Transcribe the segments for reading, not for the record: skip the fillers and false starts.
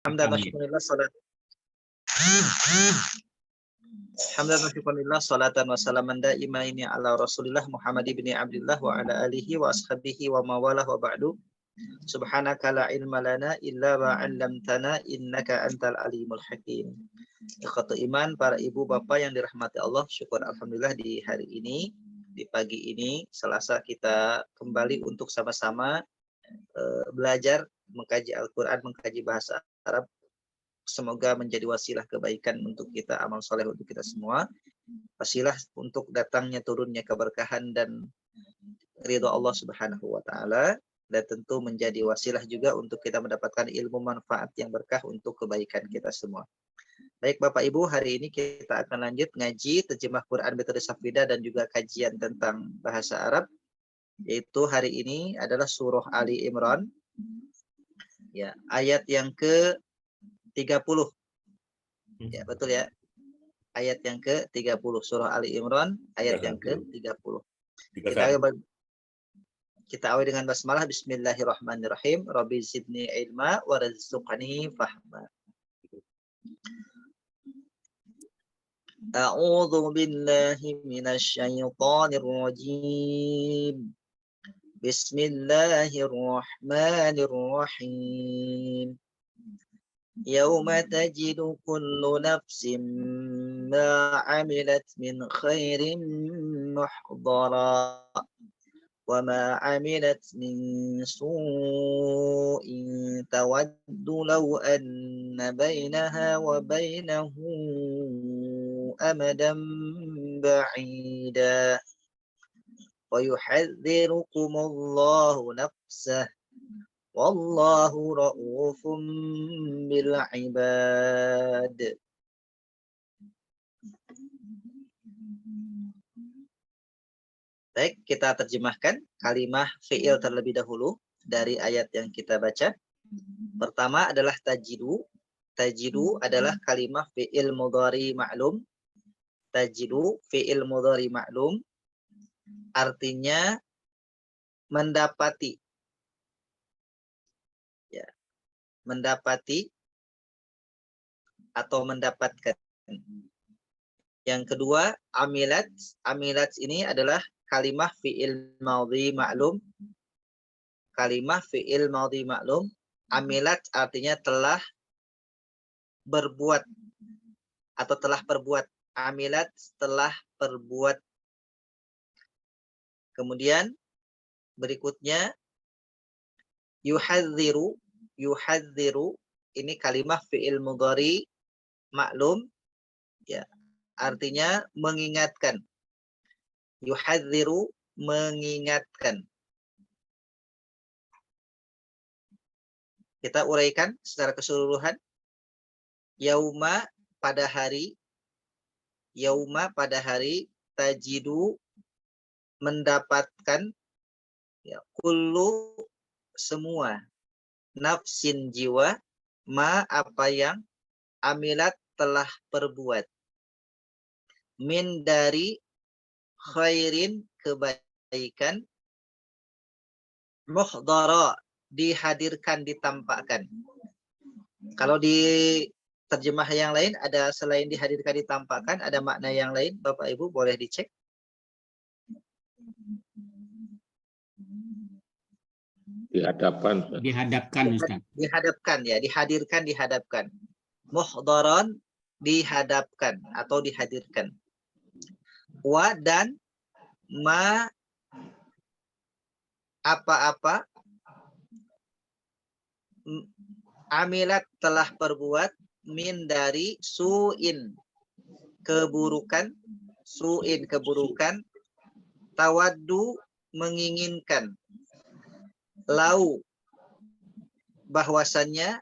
Hamdan wa syukurillah salat. Hamdan wa syukurillah salatan wa salaman daimaini ala Rasulillah Muhammad ibn Abdullah wa ala alihi wa ashabihi wa mawalah wa ba'du. Subhanaka la ilma lana illa ma 'allamtana innaka antal alimul hakim. Ikhwatu iman, para ibu bapak yang dirahmati Allah, syukur alhamdulillah di hari ini, di pagi ini Selasa, kita kembali untuk sama-sama belajar mengkaji Al-Qur'an, mengkaji bahasa Arab. Semoga menjadi wasilah kebaikan untuk kita, amal soleh untuk kita semua, wasilah untuk datangnya turunnya keberkahan dan ridha Allah Subhanahu wa taala, dan tentu menjadi wasilah juga untuk kita mendapatkan ilmu manfaat yang berkah untuk kebaikan kita semua. Baik Bapak Ibu, hari ini kita akan lanjut ngaji terjemah Quran metode Safrida dan juga kajian tentang bahasa Arab, yaitu hari ini adalah surah Ali Imran, ya, ayat yang ke 30. Ya, betul ya. Ayat yang ke-30 surah Ali Imran, ayat yang ke-30. Kita awali dengan basmalah. Bismillahirrahmanirrahim. Rabbi zidni ilma warzuqni fahma. A'udzu billahi minasy syaithanir rajim. Bismillahirrahmanirrahim. Yauma tajidu kullu nafsin ma 'amilat min khairin muhdara wa ma 'amilat min su'in tawaddu law anna bainaha wa bainahu amadan ba'ida wa yuhadzirukumullahu nafsah wallahu ra'ufum bil ibad. Baik, kita terjemahkan kalimah fi'il terlebih dahulu dari ayat yang kita baca. Pertama adalah tajidu. Tajidu adalah kalimah fi'il mudhari ma'lum. Tajidu fi'il mudhari ma'lum artinya mendapati. Ya, mendapati atau mendapatkan. Yang kedua, amilat. Amilat ini adalah kalimah fi'il madhi ma'lum. Kalimah fi'il madhi ma'lum. Amilat artinya telah berbuat atau telah berbuat. Amilat telah berbuat. Kemudian berikutnya yuhadziru. Yuhadziru ini kalimah fi'il mudhari maklum, ya, artinya mengingatkan. Yuhadziru, mengingatkan. Kita uraikan secara keseluruhan. Yauma, pada hari. Yauma, pada hari. Tajidu, mendapatkan. Ya, kullu, semua. Nafsin, jiwa. Ma, apa yang. Amilat, telah berbuat. Min, dari. Khairin, kebaikan. Muhdara, dihadirkan, ditampakkan. Kalau di terjemah yang lain ada selain dihadirkan, ditampakkan, ada makna yang lain. Bapak Ibu boleh dicek. Dihadapkan. Dihadapkan, Ustaz. Dihadapkan, ya, dihadirkan, dihadapkan. Muhdaran, dihadapkan atau dihadirkan. Wa, dan ma, apa-apa. Amilat, telah berbuat. Min, dari. Su'in, keburukan. Su'in, keburukan. Tawaddu, menginginkan. Lau, bahwasannya.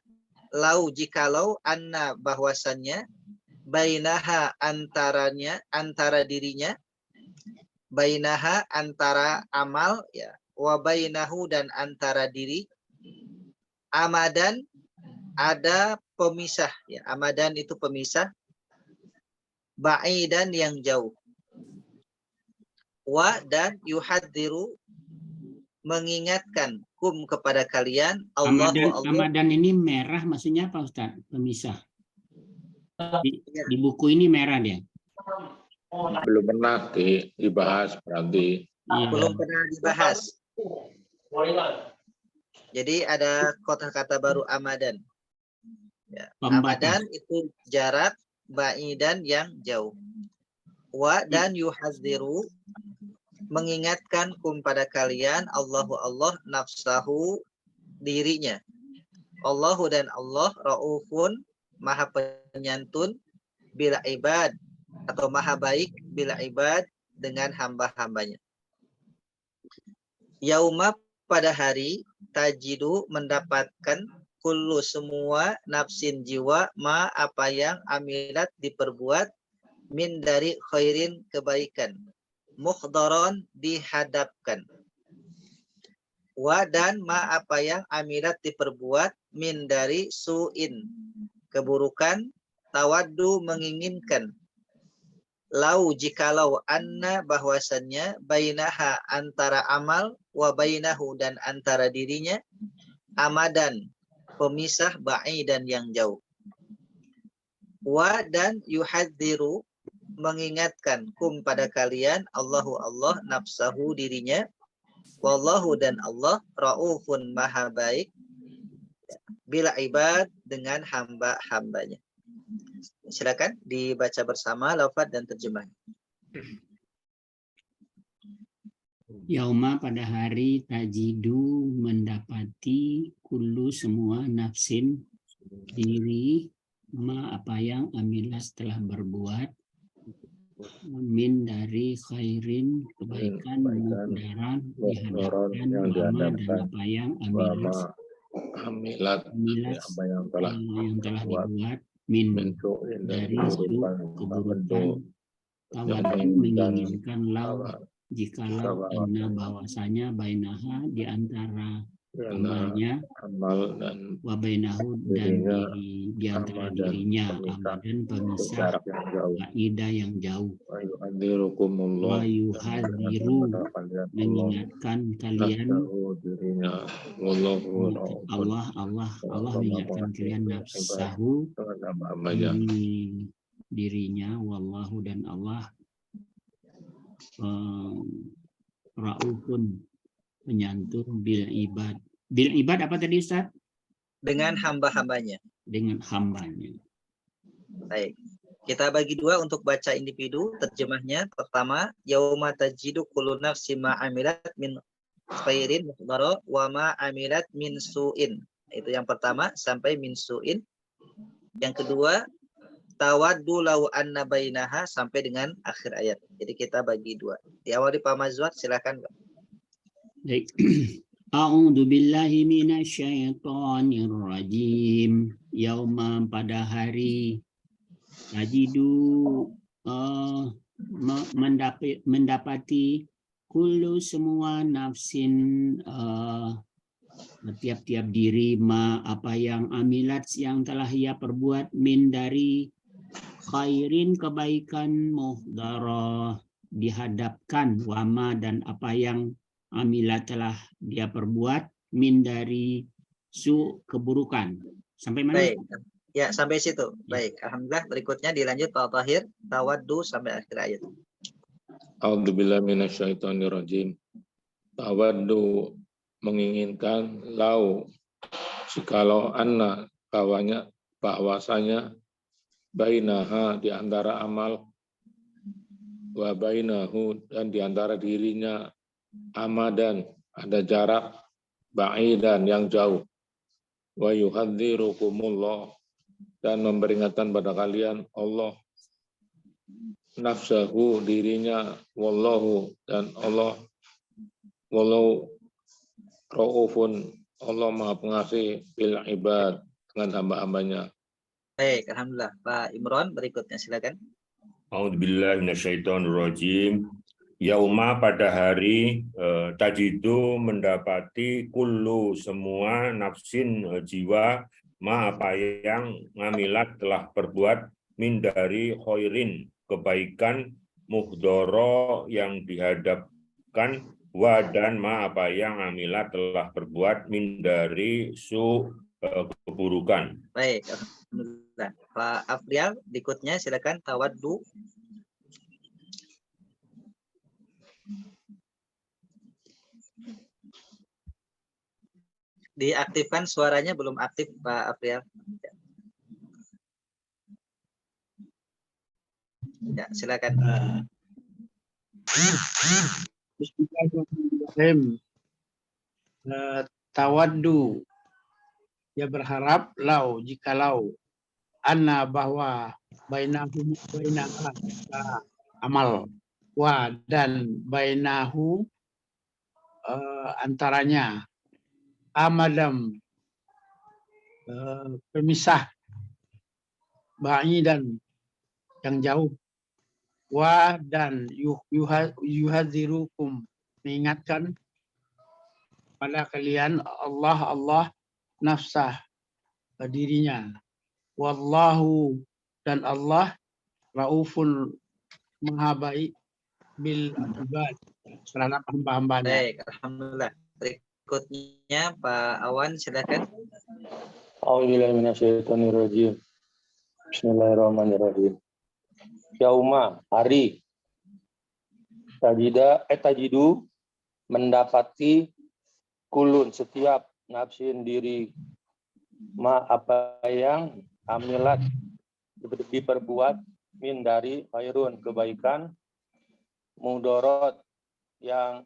Lau, jikalau. Anna, bahwasannya. Bainaha, antaranya, antara dirinya. Bainaha, antara amal, ya. Wa bainahu, dan antara diri. Amadan, ada pemisah, ya. Amadan itu pemisah. Ba'idan, yang jauh. Wa, dan yuhadziru, mengingatkan kum kepada kalian Allah. Ramadan ini merah maksudnya apa Ustaz? Pemisah. Di buku ini merah dia. Belum pernah dibahas berarti. Belum pernah dibahas. Jadi ada kata-kata baru amadan. Ya, amadan itu jarak, ba'idan yang jauh. Wa dan yuhadziru mengingatkan kum pada kalian Allahu Allah nafsahu dirinya. Allahu dan Allah raufun maha penyantun bila ibad atau maha baik bila ibad dengan hamba-hambanya. Yauma pada hari tajidu mendapatkan kullu semua nafsin jiwa ma apa yang amilat diperbuat min dari khairin kebaikan mukhdaron dihadapkan wa dan ma apa yang amilat diperbuat min dari su'in keburukan tawaddu menginginkan lau jikalau anna bahwasannya bainaha antara amal wa bainahu dan antara dirinya amadan pemisah ba'idan yang jauh. Wa dan yuhadziru mengingatkan kum pada kalian Allahu Allah nafsahu dirinya wallahu dan Allah raufun maha baik bila ibad dengan hamba-hambanya. Silakan dibaca bersama lafaz dan terjemahnya. Yauma pada hari tajidu mendapati kullu semua nafsin diri ma apa yang amilas telah berbuat min dari khairin kebaikan muhdaran dihadapkan wama dan apa yang amilas apa yang telah dibuat min dari keburukan tawaddu menginginkan lau jikalau anna bahwasanya bainaha di antara amalnya amal dan wabainahu dan di antara dirinya amadan pemisah kaidah yang jauh wa yuhadziru mengingatkan kalian Allah mengingatkan kalian nafsahu dirinya wallahu dan Allah raufun penyantun bil ibad apa tadi Ustaz? Dengan hamba-hambanya. Dengan hambanya. Baik. Kita bagi dua untuk baca individu terjemahnya. Pertama, yauma tajidu kullu nafsin ma amilat min khairin muhdara wa ma amilat min su'in. Itu yang pertama sampai min su'in. Yang kedua, tawaddu law anna bainaha sampai dengan akhir ayat. Jadi kita bagi dua. Diawali Pak Mazwar, silakan. Baik. A'udzu billahi minasyaitonir rajim. Yauma pada hari tajidu mendapati kullu semua nafsin tiap-tiap diri ma apa yang amilat yang telah ia perbuat min dari khairin kebaikan muhdara dihadapkan wama dan apa yang amilat telah dia perbuat min dari su keburukan. Sampai mana? Baik. Ya, sampai situ. Baik, alhamdulillah. Berikutnya dilanjut Pak Tahir, tawaddu sampai akhir ayat. A'udzubillahi minasyaitonirrajim. Tawaddu menginginkan lau jikalau anna bahwasanya bainaha di antara amal wa bainahu dan di antara dirinya amadan ada jarak ba'idan yang jauh wa yuhadzirukumullah dan memperingatkan pada kalian Allah nafsahu dirinya wallahu dan Allah wallahu raufun Allah maha pengasih bil ibad dengan hamba-hambanya. Baik, alhamdulillah. Pak Imron berikutnya silakan. A'udzubillahi minasyaitonirrajim. Yauma pada hari tajidu mendapati kullu semua nafsin jiwa ma apa yang ngamilat telah berbuat min dari khairin kebaikan muhdoro yang dihadapkan wa dan ma apa yang amilat telah berbuat min dari keburukan. Baik, alhamdulillah. Pak Afrial, berikutnya silakan tawaddu. Diaktifkan suaranya, belum aktif Pak Afrial. Ya, silakan. Bismillahirrahmanirrahim. Tawaddu, ya berharap, lau jikalau, anna bahwa bainahu amal, wa dan bainahu antaranya amadam pemisah, ba'idan yang jauh, wa dan yuhadzirukum mengingatkan pada kalian Allah nafsah dirinya, wallahu dan Allah raufun maha baik bil ibad terhadap hamba-hambanya. Baik, alhamdulillah. Berikutnya Pak Awan, silakan. A'udzubillahi minasyaitonirrajim. Bismillahirrahmanirrahim. Yauma, hari. Tajidu mendapati kulun setiap nafsin diri ma apa yang amilat diperbuat min dari khairun kebaikan,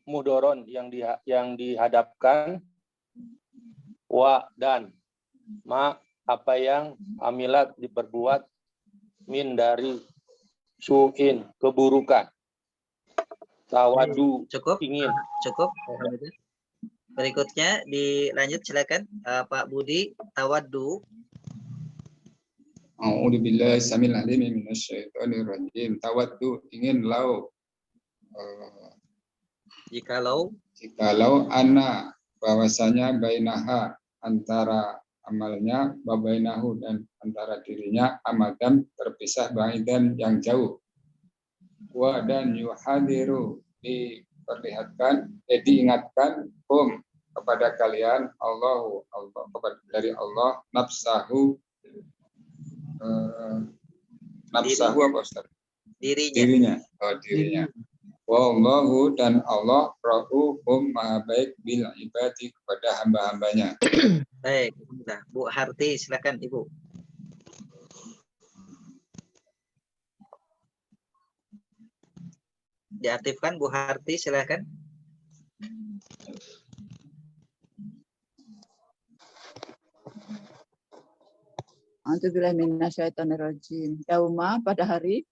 mudoron yang dihadapkan, wa dan ma apa yang amilat diperbuat min dari su'in keburukan. Tawadu Cukup, ingin. cukup. Alhamdulillah. Berikutnya dilanjut, silakan Pak Budi, tawaddu. A'udzubillahi samil alim minasyaitonir rajim. Tawaddu, ingin lau, Jikalau ana bahwasanya bainaha antara amalnya, babainahu dan antara dirinya, amadan terpisah, ba'idan yang jauh, wa dan yuhadiru diperlihatkan, diingatkan kepada kalian Allah dari Allah nafsahu apa Ustaz? Dirinya. Wallahu dan Allah raufum maha baik bil ibadi kepada hamba-hambanya. Baik, alhamdulillah. Bu Harti, silakan Ibu. Diaktifkan Bu Harti, silakan. A'udzubillahiminasyaitonirrajim. Yauma, pada hari,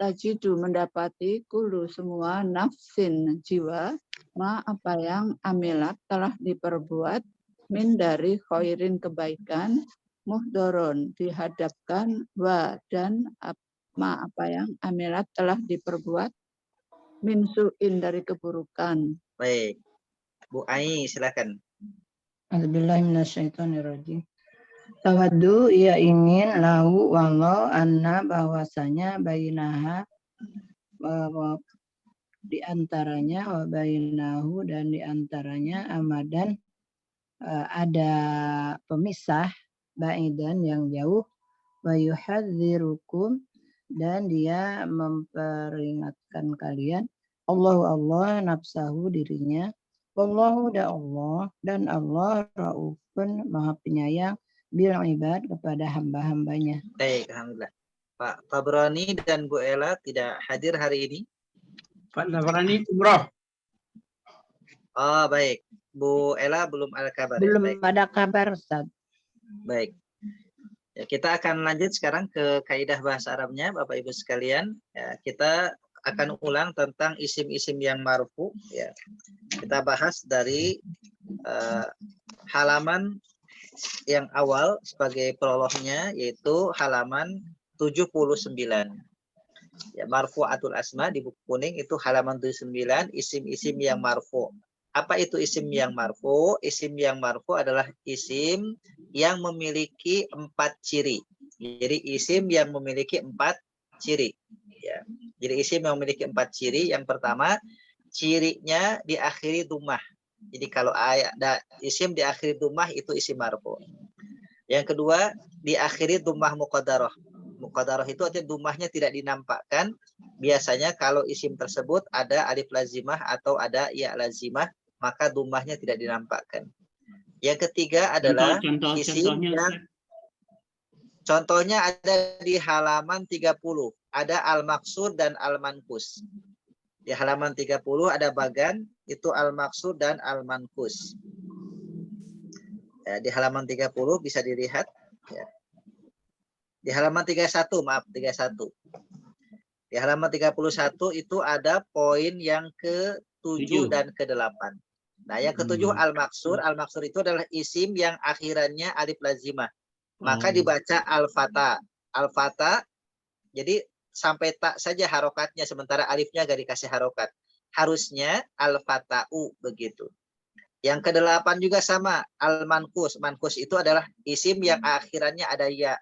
tajidu mendapati kulu semua nafsin jiwa, ma apa yang amilat telah diperbuat, min dari khairin kebaikan, muhdoron dihadapkan, wa dan ma apa yang amilat telah diperbuat, min su'in dari keburukan. Baik, Bu Ai, silakan. A'udzubillahiminasyaitonirrajim. Tawaddu, ia ingin, lahu walau anna bahwasanya bainaha di antaranya, wa bainahu dan di antaranya, amadan ada pemisah, ba'idan yang jauh, wa yuhadzirukum dan dia memperingatkan kalian, Allah nafsahu dirinya, wallahu dan Allah raufun maha penyayang bil ibad kepada hamba-hambanya. Baik, alhamdulillah. Pak Tabrani dan Bu Ella tidak hadir hari ini. Pak Tabrani umroh. Oh, baik. Bu Ella belum ada kabar. Belum Baik. ada kabar, Ustaz. Baik. Ya, kita akan lanjut sekarang ke kaidah bahasa Arabnya, Bapak Ibu sekalian. Ya, kita akan ulang tentang isim-isim yang marfu. Ya. Kita bahas dari halaman yang awal sebagai prolognya, yaitu halaman 79. Ya, marfu'atul asma di buku kuning itu halaman 79, isim-isim yang marfu. Apa itu isim yang marfu? Isim yang marfu adalah isim yang memiliki 4 ciri. Jadi isim yang memiliki 4 ciri. Ya. Jadi isim yang memiliki 4 ciri. Yang pertama, cirinya diakhiri dhammah. Jadi kalau ada isim diakhiri dhammah itu isim marfu. Yang kedua, diakhiri dhammah muqaddarah. Muqaddarah itu artinya dhammahnya tidak dinampakkan. Biasanya kalau isim tersebut ada alif lazimah atau ada ya lazimah, maka dhammahnya tidak dinampakkan. Yang ketiga adalah isim yang contohnya ada di halaman 30. Ada al-maqsur dan al-manqus. Di halaman 30 ada bagan, itu al-maqsur dan al-manqus. Ya, di halaman 30 bisa dilihat. Ya. Di halaman 31, maaf, 31. Di halaman 31 itu ada poin yang ke-7 dan ke-8. Nah, yang ke-7 al-maqsur. Al-maqsur itu adalah isim yang akhirannya alif lazimah. Maka dibaca al-fata. Al-fata, jadi sampai tak saja harokatnya, sementara alifnya gak dikasih harokat. Harusnya al-fata'u, begitu. Yang ke-8 juga sama, al-manqus. Manqus itu adalah isim yang akhirannya ada ya.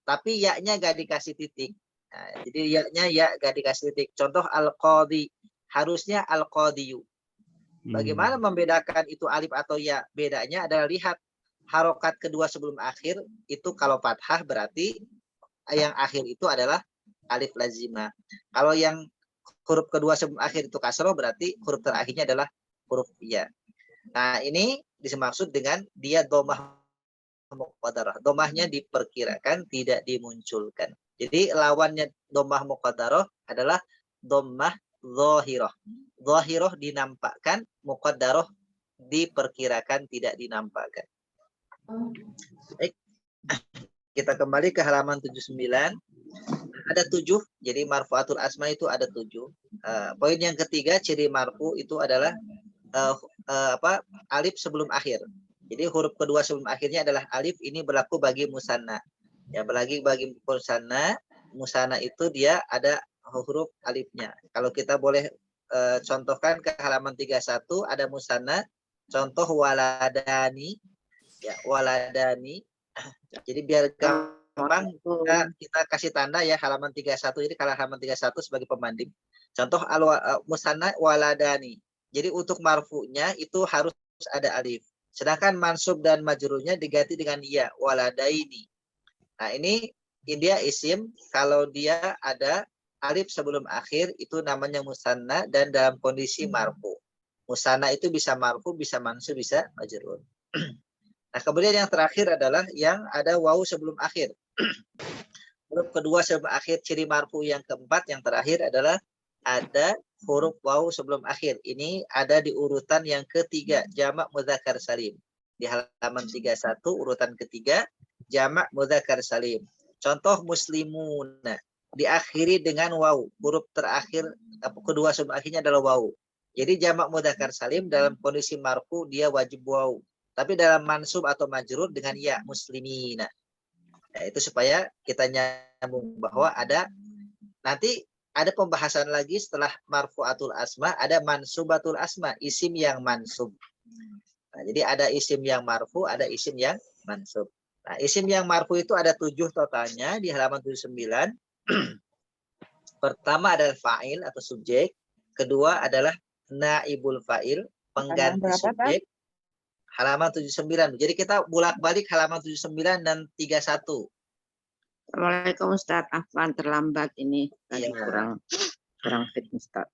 Tapi ya-nya gak dikasih titik. Nah, jadi ya-nya ya gak dikasih titik. Contoh al-qadhi. Harusnya al-qadhiyu. Bagaimana membedakan itu alif atau ya? Bedanya adalah lihat harokat kedua sebelum akhir. Itu kalau fathah berarti yang akhir itu adalah alif lazimah. Kalau yang huruf kedua sebelum akhir itu kasroh berarti huruf terakhirnya adalah huruf ya. Nah, ini dimaksud dengan dia dhammah muqaddarah. Dhammahnya diperkirakan, tidak dimunculkan. Jadi lawannya dhammah muqaddarah adalah dhammah dhahirah. Dhahirah dinampakkan, muqaddarah diperkirakan, tidak dinampakkan. Baik. Kita kembali ke halaman 79. Ada 7, jadi marfu'atul asma itu ada 7. Poin yang ketiga, ciri marfu itu adalah alif sebelum akhir. Jadi huruf kedua sebelum akhirnya adalah alif. Ini berlaku bagi musanna. Ya, bagi musanna, musanna itu dia ada huruf alifnya. Kalau kita boleh contohkan ke halaman 31 ada musanna. Contoh waladani. Ya, waladani. Jadi biar gampang kita kasih tanda ya halaman 31. Jadi kalau halaman 31 sebagai pembanding. Contoh musanna waladani. Jadi untuk marfu'nya itu harus ada alif. Sedangkan mansub dan majrurnya diganti dengan ya, waladaini. Nah, ini dia isim kalau dia ada alif sebelum akhir itu namanya musanna dan dalam kondisi marfu. Musanna itu bisa marfu, bisa mansub, bisa majrur. Nah, kemudian yang terakhir adalah yang ada wawu sebelum akhir. Huruf kedua sebelum akhir, ciri marfu yang keempat, yang terakhir adalah ada huruf wawu sebelum akhir. Ini ada di urutan yang ketiga, jamak mudzakkar salim. Di halaman 31, urutan ketiga, jamak mudzakkar salim. Contoh muslimun, diakhiri dengan wawu. Huruf terakhir, kedua sebelum akhirnya adalah wawu. Jadi jamak mudzakkar salim dalam kondisi marfu, dia wajib wawu. Tapi dalam mansub atau majrur dengan ya, muslimina. Nah, itu supaya kita nyambung bahwa ada nanti ada pembahasan lagi setelah marfu'atul asma, ada mansubatul asma, isim yang mansub. Nah, jadi ada isim yang marfu, ada isim yang mansub. Nah, isim yang marfu itu ada 7 totalnya di halaman 79. Pertama adalah fa'il atau subjek. Kedua adalah naibul fa'il, pengganti subjek. Halaman 79. Jadi kita bolak-balik halaman 79 dan 31. Assalamualaikum Ustaz, Afwan terlambat ini tadi Ya. kurang fit Ustaz.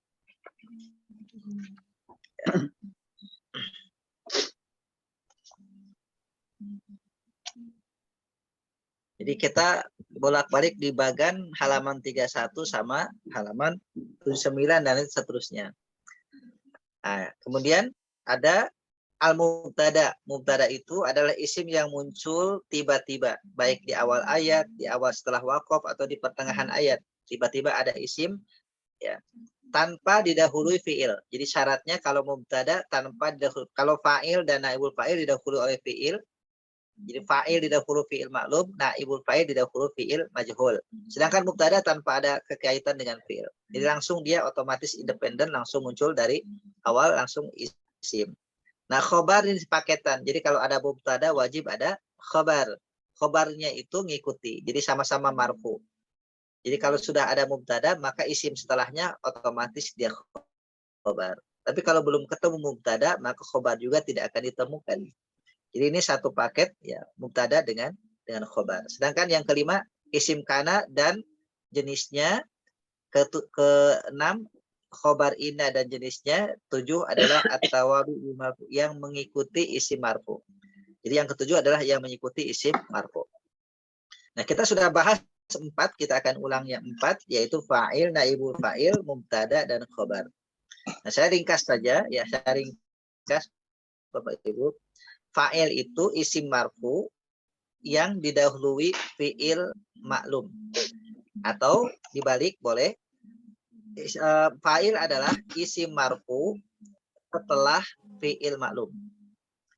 Jadi kita bolak-balik di bagan halaman 31 sama halaman 79 dan seterusnya. Nah, kemudian ada al-mubtada. Mubtada itu adalah isim yang muncul tiba-tiba, baik di awal ayat, di awal setelah waqaf atau di pertengahan ayat. Tiba-tiba ada isim ya, tanpa didahului fiil. Jadi syaratnya kalau mubtada tanpa didahului, kalau fa'il dan naibul fa'il didahului oleh fiil. Jadi fa'il didahului fiil maklum, naibul fa'il didahului fiil majhul. Sedangkan mubtada tanpa ada kekaitan dengan fiil. Jadi langsung dia otomatis independen, langsung muncul dari awal, langsung isim. Nah, khobar ini paketan. Jadi kalau ada mubtada wajib ada khobar. Khobarnya itu ngikuti. Jadi sama-sama marfu. Jadi kalau sudah ada mubtada maka isim setelahnya otomatis dia khobar. Tapi kalau belum ketemu mubtada, maka khobar juga tidak akan ditemukan. Jadi ini satu paket ya, mubtada dengan khobar. Sedangkan yang kelima, isim kana dan jenisnya. Keenam, khobar inna dan jenisnya. 7 adalah at-tawabi yang mengikuti isim marfu. Jadi yang ketujuh adalah yang mengikuti isim marfu. Nah, kita sudah bahas 4, kita akan ulang yang 4, yaitu fa'il, naibul fa'il, mubtada dan khobar. Nah, saya ringkas saja ya, saya ringkas Bapak Ibu. Fa'il itu isim marfu yang didahului fi'il maklum. Atau dibalik boleh. Fa'il adalah isim marfu setelah fi'il maklum.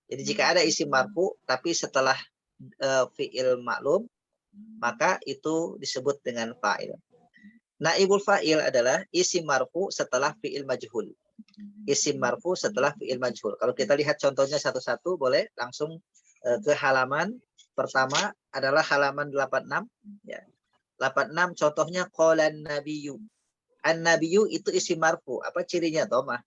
Jadi jika ada isim marfu tapi setelah fi'il maklum, maka itu disebut dengan fa'il. Naibul fa'il adalah isim marfu setelah fi'il majhul. Isim marfu setelah fi'il majhul. Kalau kita lihat contohnya satu-satu, boleh langsung ke halaman pertama adalah halaman 86. Ya. 86 contohnya qolan nabiyyu. An-nabiyyu itu isim marfu. Apa cirinya, Tomah?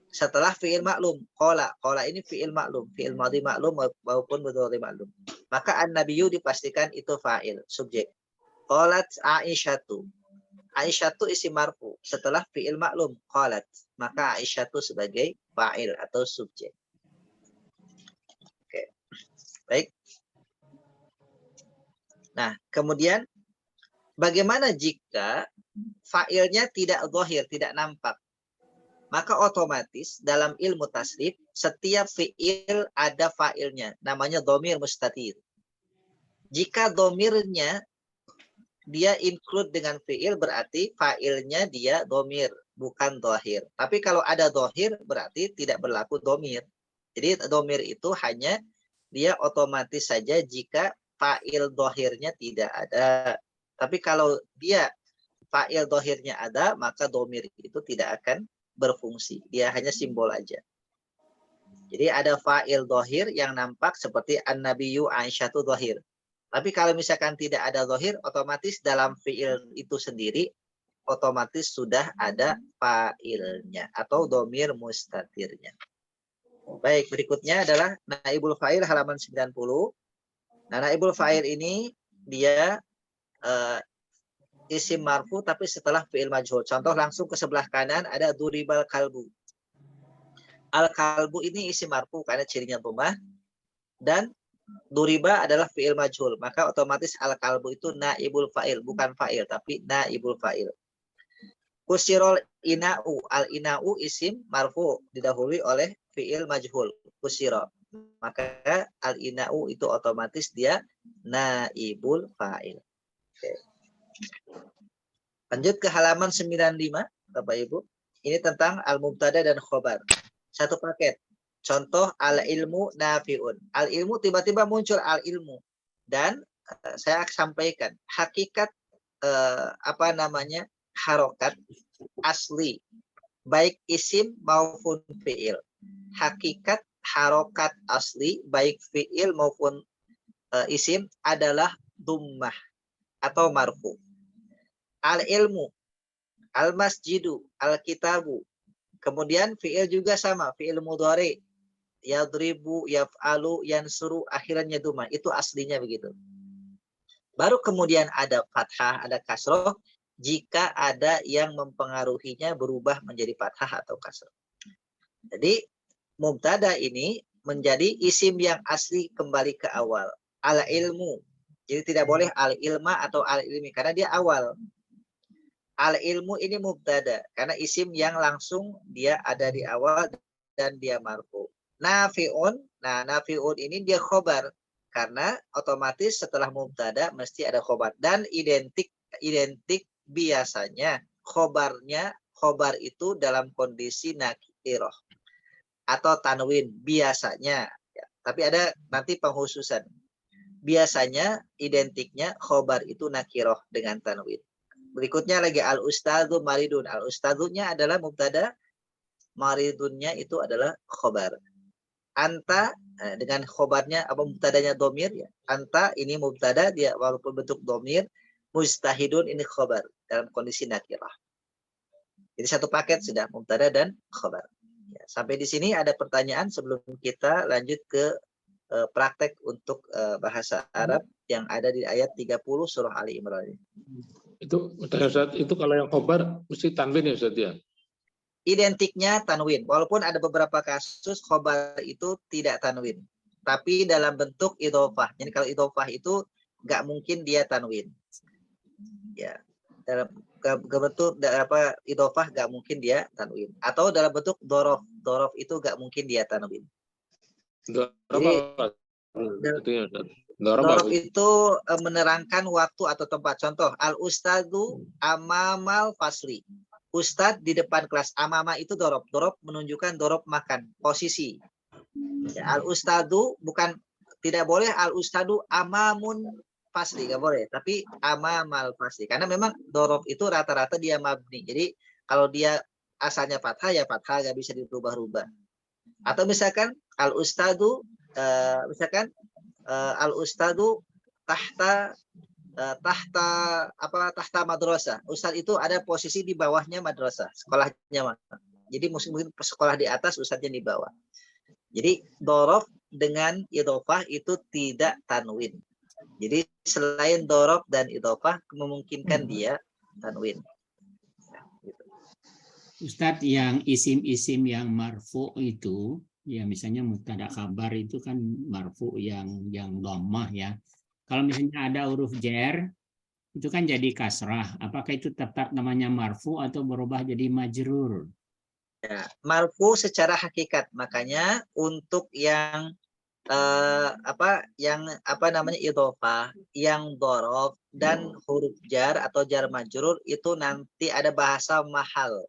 Setelah fi'il maklum. Qola ini fi'il maklum. Fi'il madhi maklum maupun mudhari maklum. Maka an-nabiyyu dipastikan itu fa'il, subjek. Qalat Aisyatu. Aisyatu isim marfu setelah fi'il maklum qalat, maka Aisyatu sebagai fa'il atau subjek. Oke. Baik. Nah, kemudian bagaimana jika fa'ilnya tidak zahir, tidak nampak? Maka otomatis dalam ilmu tasrif setiap fi'il ada fa'ilnya, namanya dhamir mustatir. Jika dhamirnya dia include dengan fi'il, berarti fa'ilnya dia dhamir, bukan dhahir. Tapi kalau ada dhahir berarti tidak berlaku dhamir. Jadi dhamir itu hanya dia otomatis saja jika fa'il dhahirnya tidak ada. Tapi kalau dia fa'il dhahirnya ada, maka dhamir itu tidak akan berfungsi. Dia hanya simbol aja. Jadi ada fa'il dhahir yang nampak seperti an-nabiyyu Aisyatu dhahir. Tapi kalau misalkan tidak ada zahir, otomatis dalam fi'il itu sendiri, otomatis sudah ada fa'ilnya atau dhamir mustatirnya. Baik, berikutnya adalah naibul fa'il halaman 90. Nah, naibul fa'il ini dia isim marfu tapi setelah fi'il majhul. Contoh langsung ke sebelah kanan ada duribal kalbu. Al-kalbu ini isim marfu karena cirinya dhammah, dan duriba adalah fi'il majhul, maka otomatis al-kalbu itu naibul fa'il, bukan fa'il tapi naibul fa'il. Kusirol ina'u, al-ina'u isim marfu didahului oleh fi'il majhul, kusiro. Maka al-ina'u itu otomatis dia naibul fa'il. Oke. Lanjut ke halaman 95, Bapak Ibu. Ini tentang al-mubtada dan khobar. Satu paket. Contoh al-ilmu nafi'un. Al-ilmu tiba-tiba muncul al-ilmu. Dan saya sampaikan hakikat harokat asli baik isim maupun fi'il. Hakikat harokat asli baik fi'il maupun isim adalah dhummah atau marfu. Al-ilmu, al-masjidu, al-kitabu. Kemudian fi'il juga sama, fi'il mudhari. Yadribu, yaf'alu, yansuru, akhirnya duma. Itu aslinya begitu. Baru kemudian ada fathah, ada kasroh, jika ada yang mempengaruhinya berubah menjadi fathah atau kasroh. Jadi, mubtada ini menjadi isim yang asli kembali ke awal. Al-ilmu. Jadi tidak boleh al-ilma atau al-ilmi, karena dia awal. Al-ilmu ini mubtada, karena isim yang langsung dia ada di awal dan dia marfu. Nafi'un, nah nafi'un ini dia khobar karena otomatis setelah mubtada mesti ada khobar dan identik biasanya khobar itu dalam kondisi nakirah atau tanwin biasanya ya. Tapi ada nanti pengkhususan. Biasanya identiknya khobar itu nakirah dengan tanwin. Berikutnya lagi al-ustadzu maridun. Al-ustadzunya adalah mubtada, maridunnya itu adalah khobar. Anta dengan khobarnya apa mubtadanya dhamir ya. Anta ini mubtada dia walaupun bentuk dhamir, mustahidun ini khobar dalam kondisi nakirah. Jadi satu paket sudah mubtada dan khobar. Ya, sampai di sini ada pertanyaan sebelum kita lanjut ke praktek untuk bahasa Arab yang ada di ayat 30 surah Ali Imran. Itu Ustaz, itu kalau yang khobar mesti tanwin ya Ustaz ya? Identiknya tanwin. Walaupun ada beberapa kasus khobar itu tidak tanwin. Tapi dalam bentuk idhofah. Jadi kalau idhofah itu nggak mungkin dia tanwin. Ya, dalam bentuk idhofah nggak mungkin dia tanwin. Atau dalam bentuk dorof. Dorof itu nggak mungkin dia tanwin. Jadi dorof itu menerangkan waktu atau tempat. Contoh, al-ustadu amamal fasli. Ustadz di depan kelas. Amama itu dorof. Dorof menunjukkan dorof makan, posisi. Ya, al-ustadu bukan, tidak boleh al-ustadu amamun fasli, nggak boleh. Tapi amamal fasli. Karena memang dorof itu rata-rata dia mabni. Jadi kalau dia asalnya fathah, ya fathah, nggak bisa dirubah-rubah. Atau misalkan al-ustadu, al-ustadu tahta madrasah. Ustadz itu ada posisi di bawahnya madrasah, sekolahnya. Jadi mungkin sekolah di atas, ustadznya di bawah. Jadi dorof dengan idhofah itu tidak tanwin. Jadi selain dorof dan idhofah memungkinkan dia tanwin. Ustadz, yang isim-isim yang marfu itu, ya misalnya mubtada khabar itu kan marfu yang dhammah ya. Kalau misalnya ada huruf jar, itu kan jadi kasrah. Apakah itu tetap namanya marfu atau berubah jadi majrur? Ya, marfu secara hakikat. Makanya untuk yang idhofah, yang dhorof dan huruf jar atau jar majrur itu nanti ada bahasa mahal.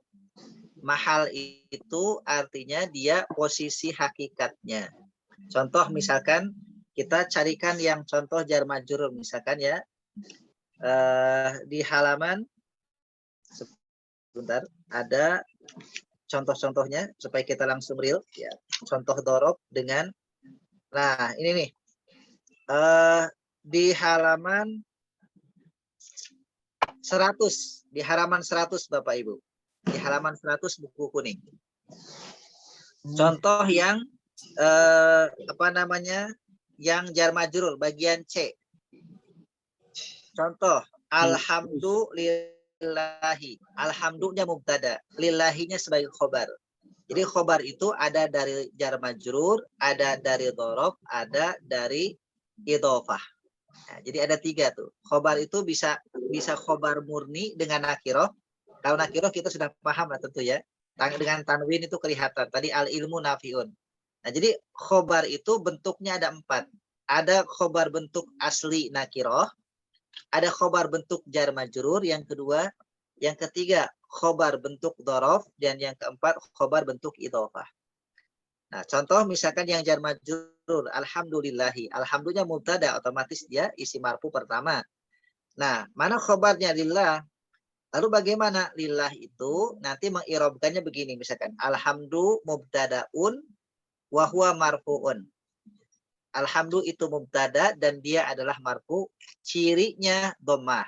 Mahal itu artinya dia posisi hakikatnya. Contoh misalkan kita carikan yang contoh jar majrur misalkan ya, di halaman sebentar ada contoh-contohnya supaya kita langsung real ya. Contoh dorob dengan, nah ini nih, di halaman 100, di halaman 100 Bapak Ibu, di halaman 100 buku kuning. Contoh yang yang jar majrur bagian C. Contoh alhamdulillahi. Alhamdulillah mubtada, lillahinya sebagai khobar. Jadi khobar itu ada dari jar majrur, ada dari dhorof, ada dari idhofah. Nah, jadi ada 3 tuh. Khobar itu bisa khobar murni dengan nakiroh. Kalau nakiroh kita sudah paham lah tentu ya. Dengan tanwin itu kelihatan. Tadi al ilmu nafiun. Nah, jadi khobar itu bentuknya ada 4. Ada khobar bentuk asli nakiroh, ada khobar bentuk jar majrur, yang kedua, yang ketiga khobar bentuk dhorof, dan yang keempat khobar bentuk idhofah. Nah, contoh misalkan yang jar majrur, alhamdulillahi. Alhamdulillah mubtada, otomatis dia isi marfu pertama. Nah, mana khobarnya lillah? Lalu bagaimana lillah itu nanti mengirobkannya begini, misalkan alhamdu mubtadaun wa huwa marfuun. Alhamdu itu mubtada dan dia adalah marfu, cirinya dhammah.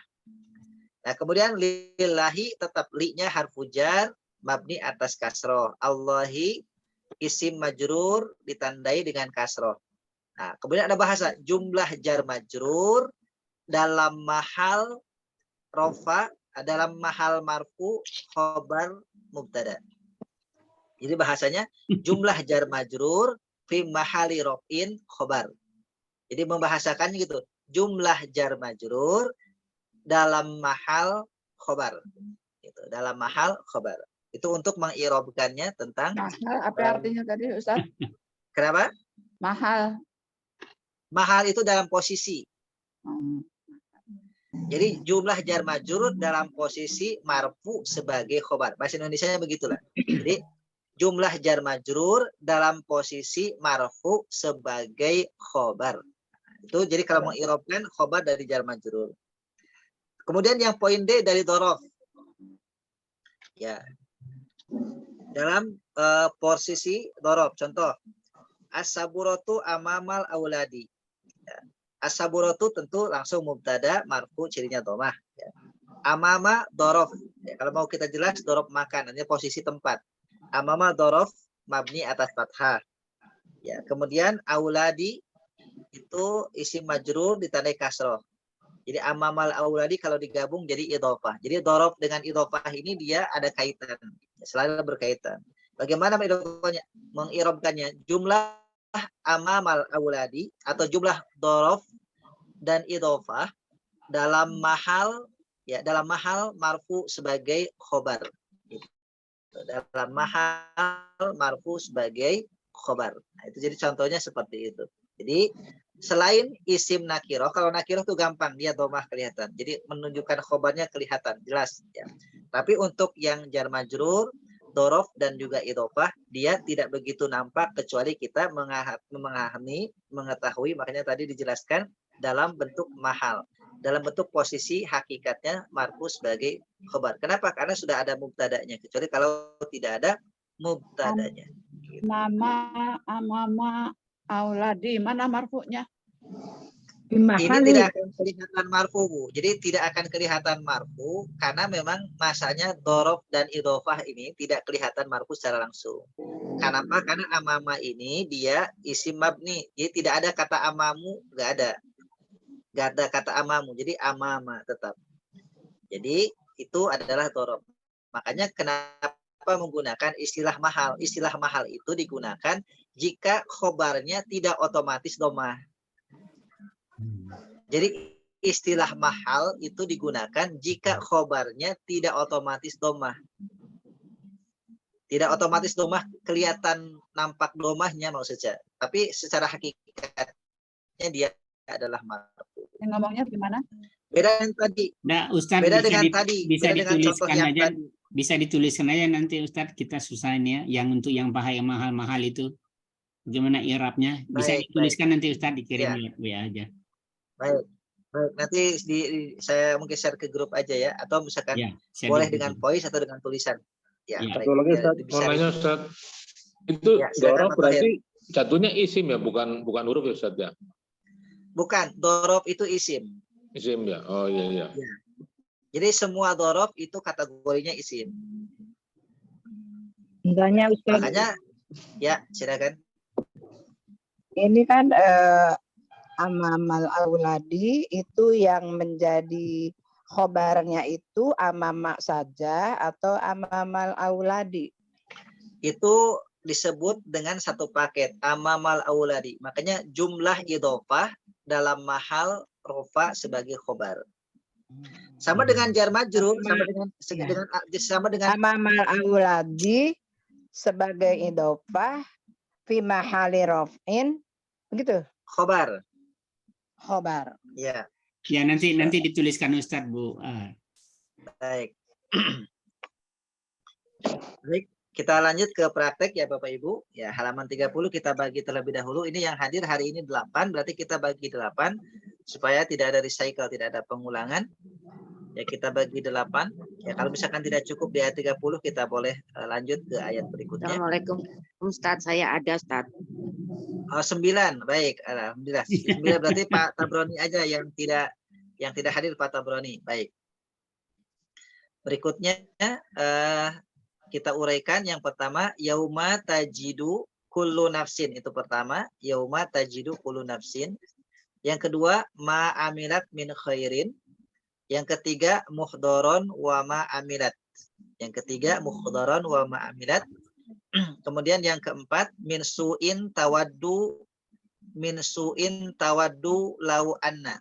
Nah, kemudian lillahi tetap li-nya harfu jar mabni atas kasroh. Allahi isim majrur ditandai dengan kasroh. Nah, kemudian ada bahasa jumlah jar majrur dalam mahal rofa, dalam mahal marfu khobar mubtada. Jadi bahasanya jumlah jar majrur fi mahali rofin khobar. Jadi membahasakan gitu, jumlah jar majrur dalam mahal khobar. Gitu, dalam mahal khobar. Itu untuk mengirobkannya tentang mahal. Apa artinya tadi Ustaz? Kenapa? Mahal. Mahal itu dalam posisi. Jadi jumlah jar majrur dalam posisi marfu sebagai khobar. Bahasa Indonesianya begitulah. Jadi jumlah jar majrur dalam posisi marfu sebagai khobar. Itu jadi kalau mengirobkan khobar dari jar majrur. Kemudian yang poin D dari dhorof. Ya. Dalam posisi dhorof, contoh as-saburatu amamal auladi. Ya. As-saburatu tentu langsung mubtada marfu cirinya dhammah. Ya. Amama dhorof. Ya, kalau mau kita jelas, dorof makan, artinya posisi tempat. Amama dorof mabni atas fathah. Ya, kemudian auladi itu isim majrur ditandai kasroh. Jadi amamal auladi kalau digabung jadi idhofah. Jadi dorof dengan idhofah ini dia ada kaitan, selalu berkaitan. Bagaimana mengirobkannya? Jumlah amamal auladi atau jumlah dorof dan idhofah dalam mahal marfu sebagai khobar. Dalam mahal marfu sebagai khobar. Nah, itu jadi contohnya seperti itu. Jadi selain isim nakiroh, kalau nakiroh itu gampang, dia domah kelihatan. Jadi menunjukkan khobarnya kelihatan, jelas. Ya. Tapi untuk yang jar majrur, dorof dan juga idhofah, dia tidak begitu nampak kecuali kita mengetahui, makanya tadi dijelaskan dalam bentuk mahal. Dalam bentuk posisi hakikatnya marfu sebagai khobar. Kenapa? Karena sudah ada mubtadanya. Kecuali kalau tidak ada mubtadanya. Gitu. Amama auladi, mana marfu'nya? Ini tidak akan kelihatan marfu, Bu. Jadi tidak akan kelihatan marfu karena memang masanya dorof dan idhofah ini tidak kelihatan marfu secara langsung. Kenapa? Karena amama ini dia isim mabni. Jadi tidak ada kata amamu, nggak ada. Nggak ada kata amamu, jadi amama tetap. Jadi itu adalah dorof. Makanya kenapa menggunakan istilah mahal? Istilah mahal itu digunakan jika khobarnya tidak otomatis domah. Jadi istilah mahal itu digunakan jika khobarnya tidak otomatis domah. Tidak otomatis domah kelihatan nampak domahnya maksudnya. Tapi secara hakikatnya dia adalah marfu. Yang ngomongnya gimana? Beda dengan tadi. Nah, Ustadz Beda bisa, dengan tadi. bisa Beda dengan contoh dituliskan yang aja, tadi. bisa dituliskan aja nanti Ustadz, kita susahin ya, yang untuk yang bahaya mahal-mahal itu, gimana i'rabnya? Bisa Baik, dituliskan nanti Ustadz, dikirim Ya. WA aja. Baik. Nanti saya mungkin share ke grup aja ya, atau misalkan Ya, share boleh di dengan grup. voice atau dengan tulisan. Ya, Ya. baik. Satu lagi Ya, Ustaz, bisa. mau nanya Ustaz. Itu Ya, silakan, dorof Pak berarti jatuhnya isim ya, bukan huruf ya Ustaz ya? Bukan, dorof itu isim. Isim ya. Oh iya iya. Ya. Jadi semua dorof itu kategorinya isim. Misalnya Ustaz, Makanya, ya silakan. ini kan amamal auladi itu yang menjadi khobarnya itu amama saja atau amamal auladi? Itu disebut dengan satu paket, amamal auladi. Makanya jumlah idhofah dalam mahal rofa sebagai khobar. Sama dengan jar majrur, sama dengan Amamal auladi sebagai idhofah fi mahali raf'in, begitu? khobar. Khobar. Ya, Ya, nanti dituliskan Ustadz, Bu. baik. Baik, kita lanjut ke praktek ya Bapak Ibu. Ya, halaman 30 kita bagi terlebih dahulu. Ini yang hadir hari ini 8, berarti kita bagi 8 supaya tidak ada recycle, tidak ada pengulangan. Ya, kita bagi 8. Ya, kalau misalkan tidak cukup di ayat 30, kita boleh lanjut ke ayat berikutnya. Assalamualaikum Ustadz, saya ada Ustadz. Oh, 9. Baik, alhamdulillah. 9 berarti Pak Tabroni aja yang tidak hadir, Pak Tabroni. Baik. Berikutnya kita uraikan yang pertama, yauma tajidu kullu nafsin, itu pertama, yauma tajidu kullu nafsin. Yang kedua, ma amilat min khairin. Yang ketiga, muhdaron wa ma amilat. Yang ketiga, muhdaron wa ma amilat. Kemudian yang keempat, min su'in tawaddu lau anna.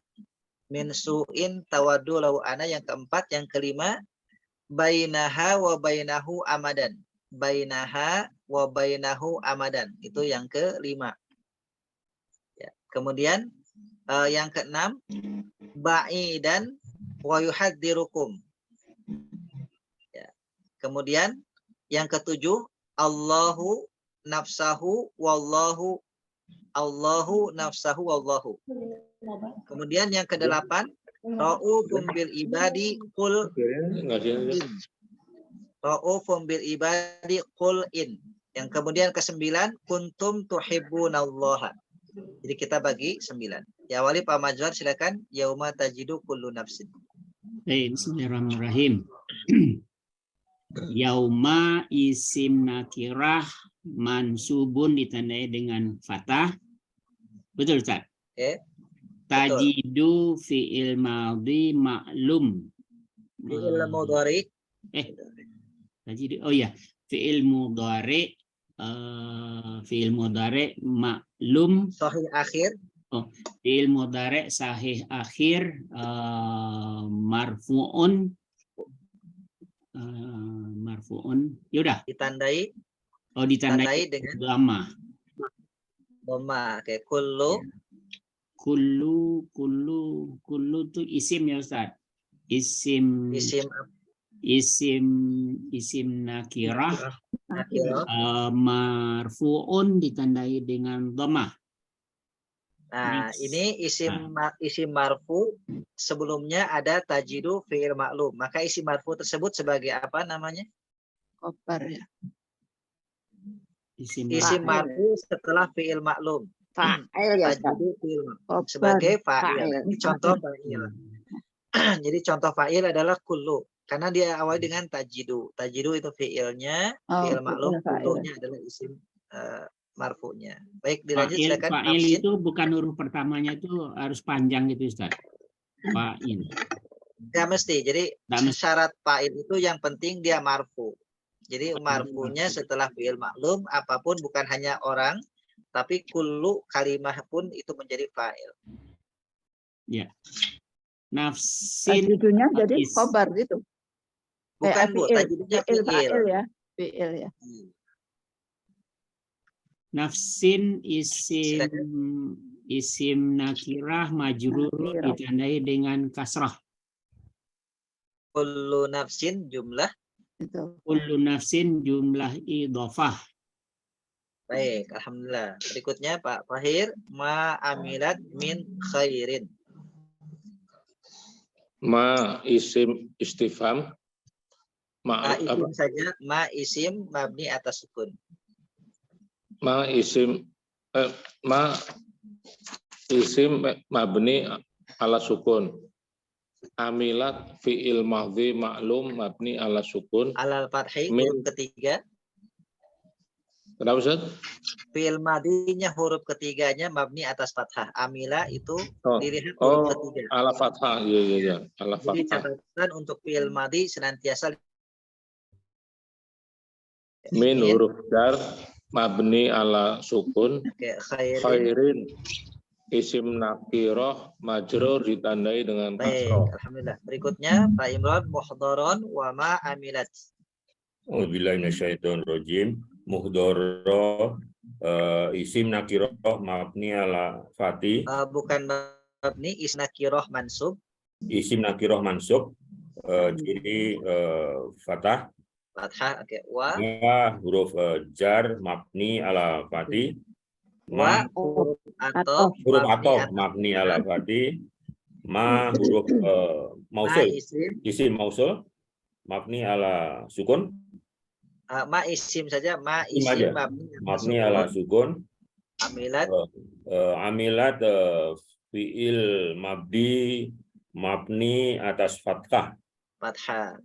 Min su'in tawaddu lau anna. Yang keempat, yang kelima, bainaha wa bainahu amadan. Bainaha wa bainahu amadan. Itu yang kelima. Ya. Kemudian yang keenam, ba'idan wa yuhadzirukum. Ya. Kemudian yang ketujuh, Allahu nafsahu wallahu nafsahu. Kemudian yang kedelapan, Ra'ufum bil ibadi qul in. Ra'ufum bil ibadi qul in. Yang kemudian ke-9, kuntum tuhibbunallaha. Jadi kita bagi 9. Ya wali Pak Majwar silakan. Yauma tajidu kullu nafsin. Bismillahirrahmanirrahim. Yauma isim nakirah mansubun ditandai dengan fathah. Betul, Ustaz? Oke. Tajidu fi'il madhi ma'lum. Fi'il mudhari. Tajidu, oh ya, fi'il mudhari maklum Sahih akhir. Fi'il mudhari sahih akhir marfu'un yaudah Ditandai. ditandai dengan dhamma. Dhamma. Oke. Kullu Kullu itu isim ya Ustaz. Isim nakirah marfu'un ditandai dengan dhammah. Nah, ini isim marfu, sebelumnya ada tajidu fi'il maklum. Maka isim marfu tersebut sebagai apa namanya? Khobar ya. Isim marfu setelah fi'il maklum. Fa'il ya, Ustaz. Tajidu fi'il maklum sebagai fa'il. Ini contoh fa'il. Jadi contoh fa'il adalah kullu. Karena dia awali dengan tajidu. Tajidu itu fi'ilnya, fi'il maklum, kullunya adalah isim marfu'nya. Baik, dilanjut silakan. Fa'il itu bukan huruf pertamanya itu harus panjang gitu Ustaz. Fa'il. Nggak mesti. Jadi syarat fa'il itu yang penting dia marfu. Jadi marfu'nya setelah fi'il maklum apapun, bukan hanya orang, tapi kullu kalimah pun itu menjadi fa'il. Ya. Nafsin tajidunya jadi khobar gitu. Bukan Bu, tajidunya fi'il ya. Fi'il ya. Nafsin isim nakirah majrur ditandai dengan kasrah. Kullu nafsin jumlah. Kullu nafsin jumlah idhofah. Baik, alhamdulillah. Berikutnya Pak Fahir, ma amilat min khairin. Ma isim istifham. Ma isim saja, ma isim mabni atas sukun. Ma isim mabni ala sukun. Amilat fi'il madhi ma'lum mabni ala sukun. Alal fathi huruf ketiga. Kenapa Ustaz? Fi'il madhinya huruf ketiganya mabni atas fathah. Amila itu dilihat huruf ketiga. Ala fathah. Iya. Ala fathah. Jadi catatan untuk fi'il madhi senantiasa min huruf jar mabni ala sukun. Khairin isim nakirah majrur ditandai dengan kasrah. Alhamdulillah. Berikutnya Pak Imran, muhdaron wa ma amilat. Auzubillahi minasyaitonir rajim. Muhdoro isim nakirah mabni ala fati. Bukan mabni, isim nakirah mansub. Isim nakirah mansub. Jadi fathah. Fathah, oke. Wa huruf jar mabni ala fati. Wa huruf atof mabni ala fati. Ma huruf mausul. Isim mausul mabni ala sukun. Ma isim saja, ma isim mabni ala sukun. Amilat amilat fi'il mabni atas fathah.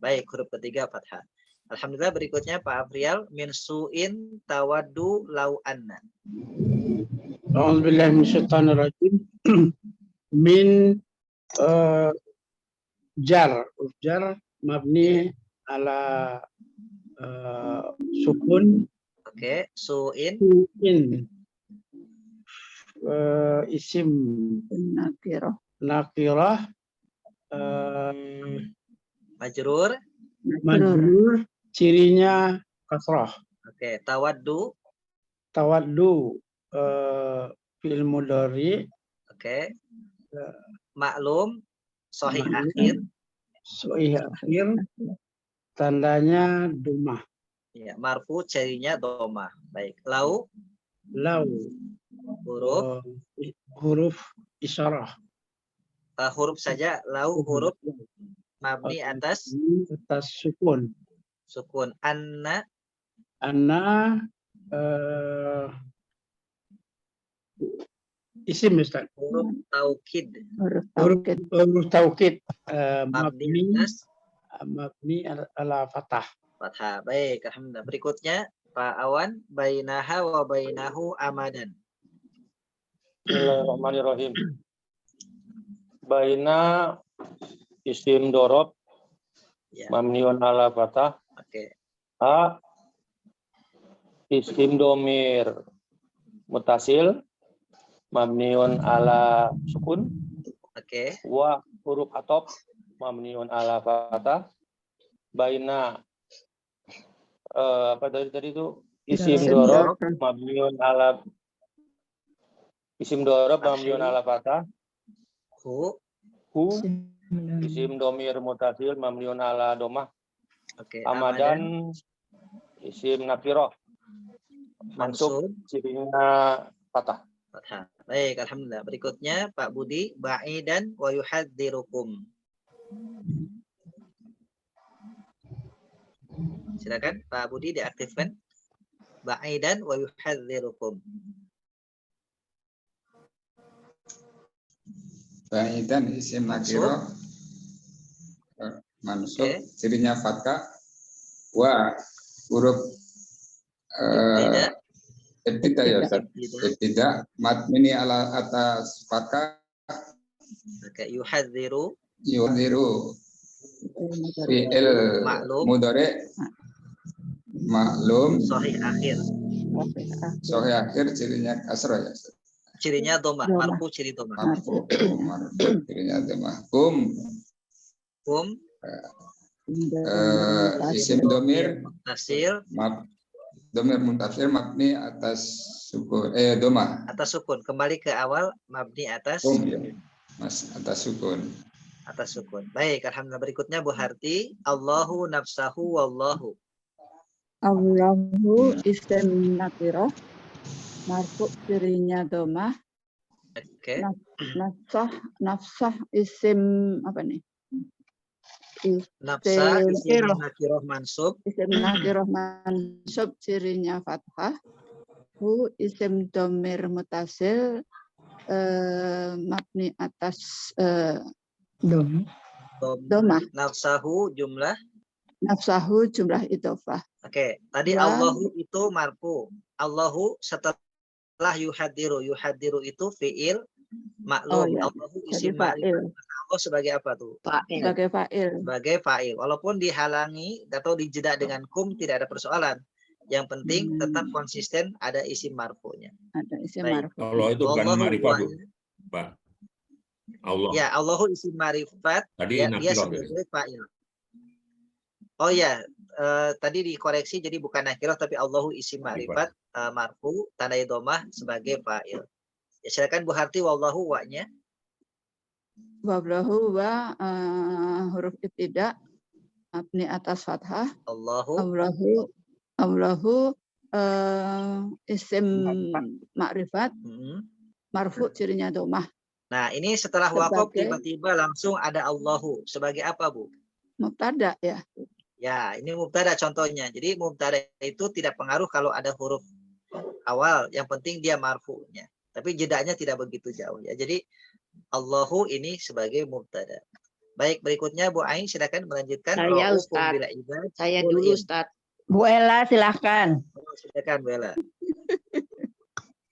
Baik, huruf ketiga fathah. Alhamdulillah. Berikutnya Pak Afrial, min su'in tawaddu law anna. A'udzubillahi minasyaitonir rajim. Min jar mabni ala sukun. Oke, su'in isim nakirah majrur cirinya kasrah. Oke, tawaddu fi'il mudhari. Oke. Maklum sahih akhir. Tandanya dhammah. Ya, marfu cirinya dhammah. Baik. Lau huruf isyarah. Huruf saja, lau huruf mabni atas sukun. Anna isim Ustaz. Huruf taukid. Huruf taukid mabni ala fathah. Fathah. Baik, alhamdulillah. Berikutnya Pak Awan, bainaha wa bainahu amadan. Bismillahirrahmanirrahim. Baina isim dorob Ya. mamniun ala fathah. Oke. A isim domir mutasil mamniun ala sukun. Oke. Wa huruf atop mamniun ala fathah. Baina apa tadi itu isim dorob mamniun ala isim dorob mamniun ala fathah. Hu. Isim domir mutasil mamniun ala domah. Oke. Amadan isim nakiroh mansub cirinya fathah. Fathah. Baik, alhamdulillah. Berikutnya Pak Budi, ba'idan wa yuhadzirukum. Silakan Pak Budi diaktifkan. Ba'idan wa yuhadzirukum. Ba'idan isim nakiro mansub cirinya fathah. Wa huruf ibtida ya Ustaz. Ibtida mabni ala atas fathah. Oke, yuhadziru. Yuhadziru fi'il mudhari maklum sahih akhir. Sahih akhir cirinya kasrah ya Ustaz. Cirinya domah, marfu ciri domah. Marfu cirinya domah. Hum isim domir mutasil domir muntasil mabni atas sukun domah. Atas sukun. Kembali ke awal mabni atas Ya. Mas atas sukun. Atas sukun. Baik, alhamdulillah. Berikutnya Bu Harti, Allahu nafsahu wallahu. Allahu isim nakirah marfu cirinya domah. Oke. Nafsah isim apa nih? Nafsah isim nakirah mansub. Isim nakirah mansub cirinya fathah. Hu isim domir mutasil mabni atas domah. Nafsahu jumlah idhofah. Oke, tadi Allahu itu marfu. Allahu setelah yuhadiru itu fiil maklum. Ya. Allahu isim ma'rifat. Allah sebagai apa tuh? Sebagai fa'il. Sebagai fa'il. Walaupun dihalangi atau dijeda dengan kum tidak ada persoalan. Yang penting tetap konsisten ada isim marfu'nya. Ada isim marfu. Allah itu bukan ma'rifat, Pak. Allah. Ya, Allahu isim ma'rifat. Tadi Ya, dia sebagai fa'il. Oh ya, tadi dikoreksi jadi bukan nakirah tapi Allahu isim ma'rifat marfu tanda domah sebagai fa'il. Ya, silakan Bu Harti, wallahu wa-nya. Wallahu wa huruf ibtida mabni atas fathah. Allahu isim ma'rifat marfu cirinya domah. Nah, ini setelah waqaf tiba-tiba langsung ada Allahu sebagai apa, Bu? Mubtada ya. Ya, ini mubtada contohnya. Jadi mubtada itu tidak pengaruh kalau ada huruf awal, yang penting dia marfu'nya. Tapi jedanya tidak begitu jauh ya. Jadi Allahu ini sebagai mubtada. Baik, berikutnya Bu Ain silakan melanjutkan. Saya Ustaz. Saya dulu Ustaz. Bu Ella silahkan. Silakan Bu Ella.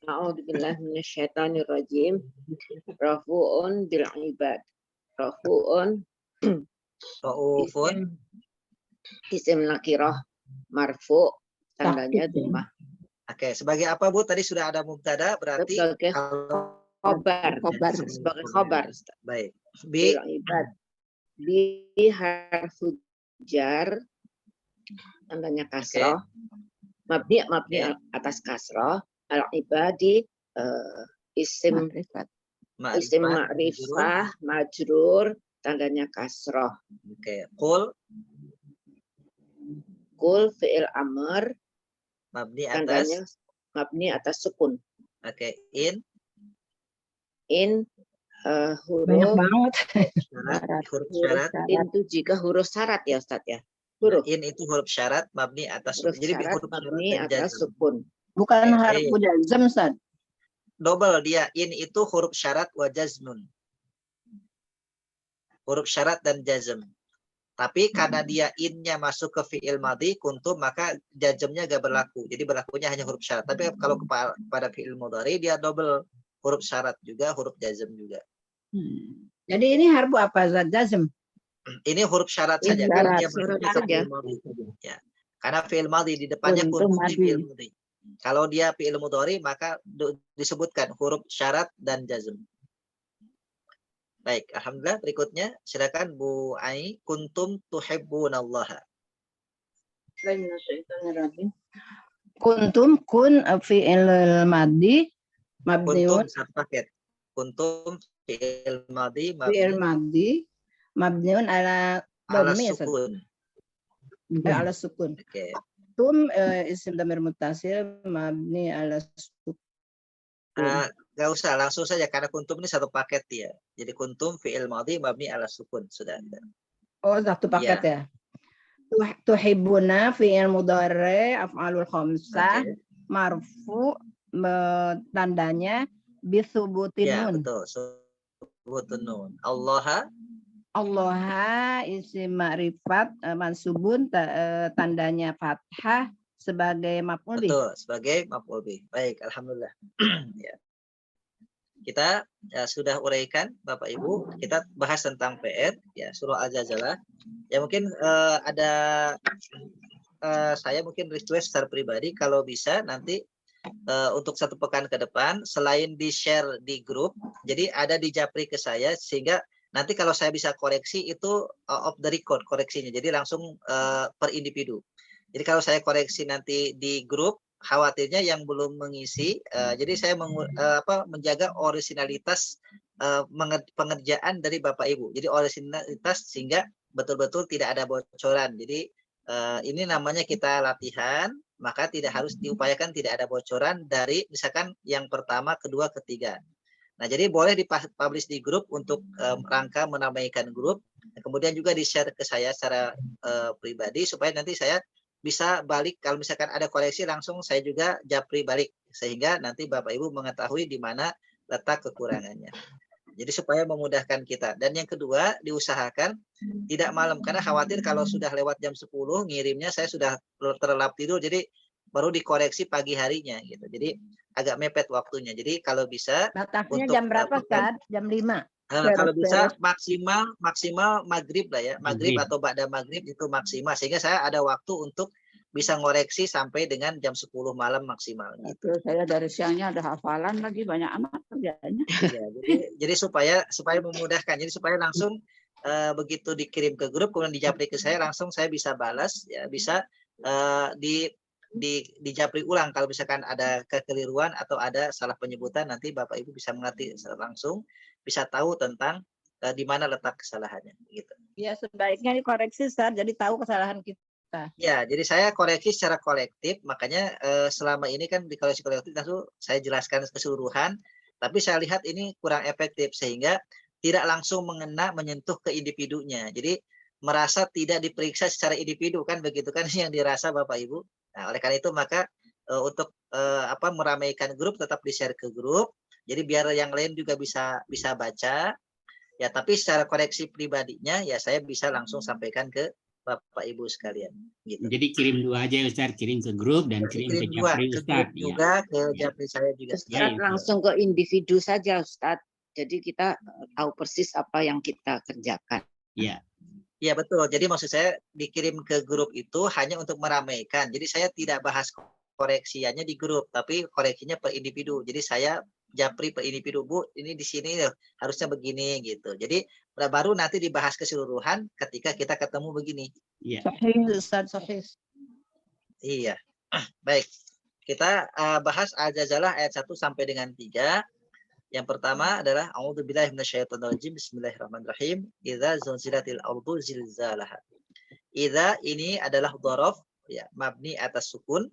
A'udzubillahi minasyaitonirrajim. Rafu'un bil ibad. Rafu'un isim nakirah marfu tandanya domah. Oke, sebagai apa Bu? Tadi sudah ada mubtada berarti sebagai khobar. Sebagai khobar. Baik. Bil ibad. Bi harfu jar tandanya kasrah. Mabni atas kasrah. Al ibadi isim ma'rifah majrur tandanya kasrah. Oke. Kul fi'il amr mabni tandanya mabni atas sukun. Oke. Banyak banget. Huruf syarat. Itu jika huruf syarat ya Ustaz ya. Huruf. In itu huruf syarat mabni atas huruf sukun. Jadi syarat huruf mabni atas sukun. Bukan harf jazm Ustaz. Double dia. In itu huruf syarat wa jazmun. Huruf syarat dan jazm. Tapi karena dia innya masuk ke fi'il madhi kuntum, maka jazmnya gak berlaku. Jadi berlakunya hanya huruf syarat. Tapi kalau pada fi'il mudhari dia double, huruf syarat juga, huruf jazm juga. Jadi ini harfu apa Zat jazm? Ini huruf syarat saja. Kalau dia masuknya ke fi'il madhi. Ya. Karena fi'il madhi di depannya kuntum di fi'il madhi. Kalau dia fi'il mudhari maka disebutkan huruf syarat dan jazm. Baik, alhamdulillah. Berikutnya silakan Bu Ai, kuntum tuhibbunallaha. Kuntum kun fi'il madhi mabniun. Kuntum satu paket. Kuntum fi'il madhi fi'il madhi mabniun ala dhammi sukun. Ala sukun. Oke. Tum isim dhamir muttasil mabni ala sukun. Gak usah, langsung saja karena kuntum ini satu paket ya. Jadi kuntum fi'il madhi mabni ala sukun sudah. Oh, satu paket ya. Tuhibbuna fi'il mudhari af'alul khamsah marfu tandanya bisubutin nun. Ya, betul. Subutin nun. Allah isim ma'rifat mansubun tandanya fathah sebagai maf'ul bih. Betul, sebagai maf'ul bih. Baik, alhamdulillah. Ya. Kita sudah uraikan Bapak Ibu, kita bahas tentang PR ya, surah Al-Zalzalah. Ya mungkin saya mungkin request secara pribadi kalau bisa nanti untuk 1 pekan ke depan selain di-share di grup, jadi ada di japri ke saya sehingga nanti kalau saya bisa koreksi itu off the record koreksinya. Jadi langsung per individu. Jadi kalau saya koreksi nanti di grup, khawatirnya yang belum mengisi, jadi saya menjaga orisinalitas pengerjaan dari Bapak Ibu. Jadi orisinalitas sehingga betul-betul tidak ada bocoran. Jadi ini namanya kita latihan, maka tidak harus diupayakan tidak ada bocoran dari misalkan yang pertama, kedua, ketiga. Nah, jadi boleh dipublish di grup untuk rangka menamaikan grup. Kemudian juga di-share ke saya secara pribadi supaya nanti saya bisa balik kalau misalkan ada koreksi langsung saya juga japri balik sehingga nanti Bapak Ibu mengetahui di mana letak kekurangannya. Jadi supaya memudahkan kita. Dan yang kedua diusahakan tidak malam karena khawatir kalau sudah lewat jam 10 ngirimnya saya sudah terlelap tidur jadi baru dikoreksi pagi harinya gitu. Jadi agak mepet waktunya. Jadi kalau bisa batasnya jam berapa Ustaz? Jam 5. Kalau bisa maksimal maghrib lah ya, maghrib atau ba'da maghrib itu maksimal sehingga saya ada waktu untuk bisa ngoreksi sampai dengan jam 10 malam maksimal. Gitu. Saya dari siangnya ada hafalan lagi banyak amat kerjanya. Ya, jadi supaya memudahkan, jadi supaya langsung begitu dikirim ke grup kemudian dijapri ke saya langsung saya bisa balas ya bisa dijapri ulang kalau misalkan ada kekeliruan atau ada salah penyebutan nanti Bapak Ibu bisa mengerti langsung. Bisa tahu tentang di mana letak kesalahannya gitu. Ya, sebaiknya dikoreksi Ustaz, jadi tahu kesalahan kita. Ya, jadi saya koreksi secara kolektif, makanya selama ini kan di koreksi kolektif langsung saya jelaskan keseluruhan, tapi saya lihat ini kurang efektif sehingga tidak langsung menyentuh ke individunya. Jadi merasa tidak diperiksa secara individu kan begitu kan yang dirasa Bapak Ibu. Nah, oleh karena itu maka untuk meramaikan grup tetap di-share ke grup. Jadi biar yang lain juga bisa baca ya, tapi secara koreksi pribadinya ya saya bisa langsung sampaikan ke Bapak Ibu sekalian gitu. Jadi kirim 2 aja Ustaz, kirim ke grup dan kirim ke japri Ustaz juga ke japri saya juga. Ustaz langsung ke individu saja Ustaz. Jadi kita tahu persis apa yang kita kerjakan. Iya. Iya betul. Jadi maksud saya dikirim ke grup itu hanya untuk meramaikan. Jadi saya tidak bahas koreksiannya di grup, tapi koreksinya per individu. Jadi saya japri per individu, Bu, ini di sini harusnya begini gitu. Jadi baru nanti dibahas keseluruhan ketika kita ketemu begini. Iya. Sahih Ustaz, sahih. Iya. Baik. Kita bahas Al-Zalzalah ayat 1 sampai dengan 3. Yang pertama adalah a'udzubillahi minasyaitonirrajim. Bismillahirrahmanirrahim. Idza zulzilatil ardu zilzalaha. Idza ini adalah dzaraf ya, mabni atas sukun.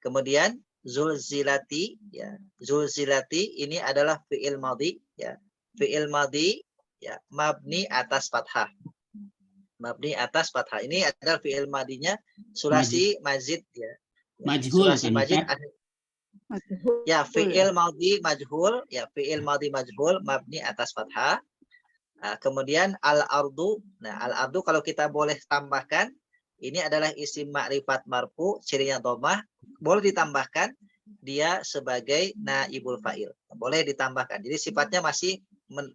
Kemudian zulzilati ya, zulzilati ini adalah fi'il madhi ya. Fi'il madhi ya, mabni atas fathah. Mabni atas fathah. Ini adalah fi'il madhinya sulasi mazid ya. Majhul Sulasi mazid. Ya, fi'il madhi majhul ya, fi'il madhi majhul mabni atas fathah. Kemudian al-ardu. Nah, al-ardu kalau kita boleh tambahkan, ini adalah isim ma'rifat marfu, cirinya dhammah, boleh ditambahkan dia sebagai naibul fa'il. Boleh ditambahkan. Jadi sifatnya masih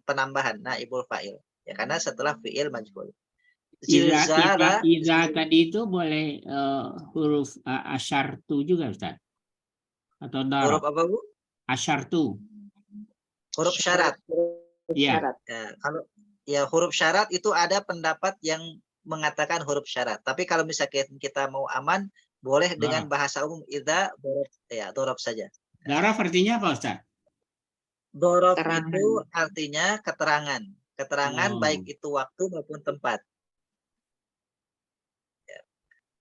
penambahan naibul fa'il. Ya, karena setelah fi'il majhul. Zilzala Iza tadi itu boleh huruf asyartu juga, Ustaz? Atau huruf darab? apa, Bu? Asyartu. Huruf syarat. Iya. Ya, kalau ya huruf syarat itu ada pendapat yang mengatakan huruf syarat. Tapi kalau misalnya kita mau aman, boleh dengan bahasa umum idza dorob, ya dorob saja. Darab artinya apa, Ustaz? Dorob itu artinya keterangan. Keterangan baik itu waktu maupun tempat.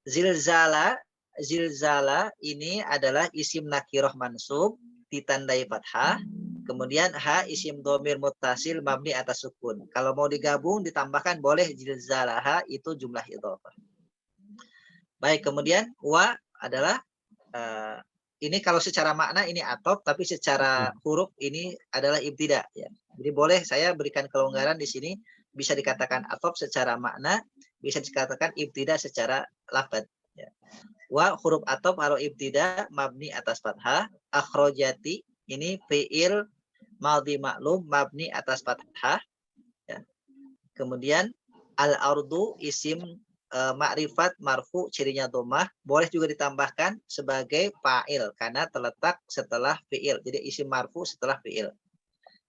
Zilzala, zilzala ini adalah isim nakiroh mansub ditandai fathah. Kemudian ha isim dhamir muttasil mabni atas sukun. Kalau mau digabung ditambahkan boleh zilzalaha, itu jumlah idhofah. Baik, kemudian wa adalah ini kalau secara makna ini atop, tapi secara huruf ini adalah ibtida ya. Jadi boleh saya berikan kelonggaran di sini, bisa dikatakan atop secara makna, bisa dikatakan ibtida secara lafaz ya. Wa huruf atop atau ibtida mabni atas fathah, akhrajati ini fi'il madhi maklum mabni atas fathah ya. Kemudian al-ardu isim ma'rifat marfu cirinya dhammah, boleh juga ditambahkan sebagai fa'il karena terletak setelah fi'il. Jadi isim marfu setelah fi'il.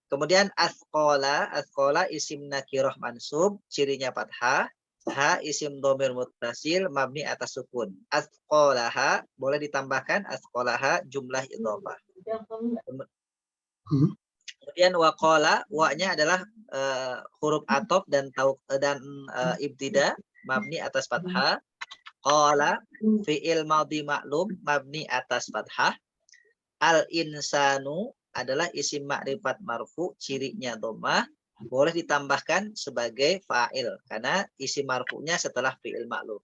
Kemudian asqala, asqala isim nakirah mansub cirinya fathah, ha isim dhamir muttasil mabni atas sukun. Asqalaha boleh ditambahkan asqalaha jumlah idhofah. Kemudian waqala, wa-nya adalah huruf atop dan ibtida mabni atas fathah. Qala fi'il madhi maklum mabni atas fathah. Al-insanu adalah isim ma'rifat marfu cirinya dhammah, boleh ditambahkan sebagai fa'il karena isim marfu'nya setelah fi'il maklum.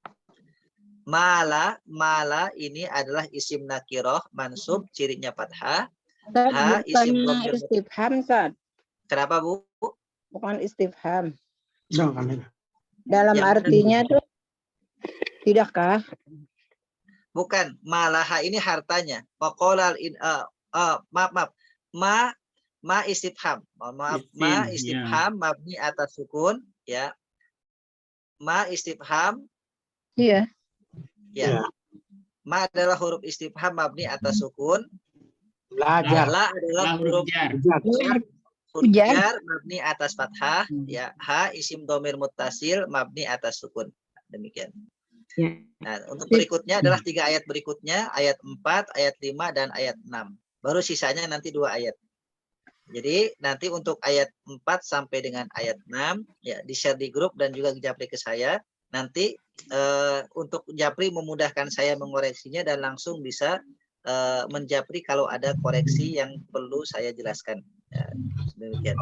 Mala, mala ini adalah isim nakirah mansub cirinya fathah. Ha isim dhamir istifham, Ustaz. Kenapa, Bu? Bukan istifham. Jangan. Dalam Yang artinya tuh tidakkah? Bukan, malaha ini hartanya. Waqala maaf. Ma istifham. Maaf, ma istifham mabni atas sukun ya. Ma istifham. Iya. Ya. Ma adalah huruf istifham mabni atas sukun. Belajar. La adalah huruf jar mabni atas fathah ya. Ha isim dhamir muttasil mabni atas sukun. Demikian. Nah, untuk berikutnya adalah 3 ayat berikutnya, ayat 4, ayat 5 dan ayat 6. Baru sisanya nanti 2 ayat. Jadi nanti untuk ayat 4 sampai dengan ayat 6 ya di-share di grup dan juga japri ke saya. Nanti untuk japri memudahkan saya mengoreksinya dan langsung bisa menjapri kalau ada koreksi yang perlu saya jelaskan. Ya, demikian.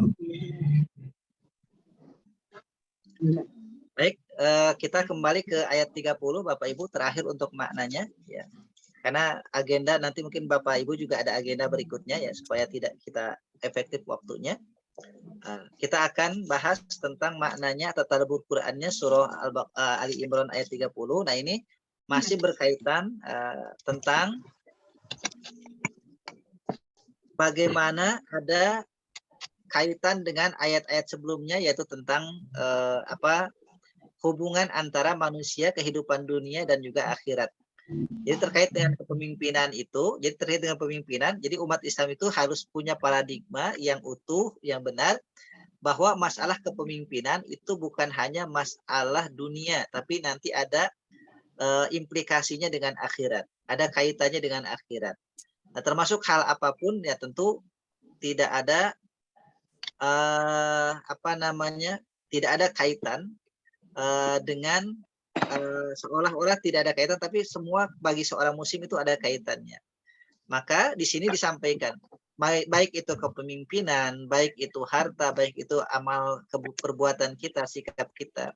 Baik, kita kembali ke ayat 30 Bapak Ibu terakhir untuk maknanya ya. Karena agenda nanti mungkin Bapak Ibu juga ada agenda berikutnya ya supaya tidak kita efektif waktunya. Kita akan bahas tentang maknanya atau tadabbur Qur'annya surah Ali Imran ayat 30. Nah, ini masih berkaitan tentang bagaimana ada kaitan dengan ayat-ayat sebelumnya yaitu tentang hubungan antara manusia, kehidupan dunia dan juga akhirat. Jadi terkait dengan kepemimpinan itu, jadi umat Islam itu harus punya paradigma yang utuh, yang benar, bahwa masalah kepemimpinan itu bukan hanya masalah dunia, tapi nanti ada implikasinya dengan akhirat, ada kaitannya dengan akhirat. Nah, termasuk hal apapun ya tentu tidak ada tidak ada kaitan dengan seolah-olah tidak ada kaitan, tapi semua bagi seorang muslim itu ada kaitannya. Maka di sini disampaikan, baik itu kepemimpinan, baik itu harta, baik itu amal perbuatan kita, sikap kita,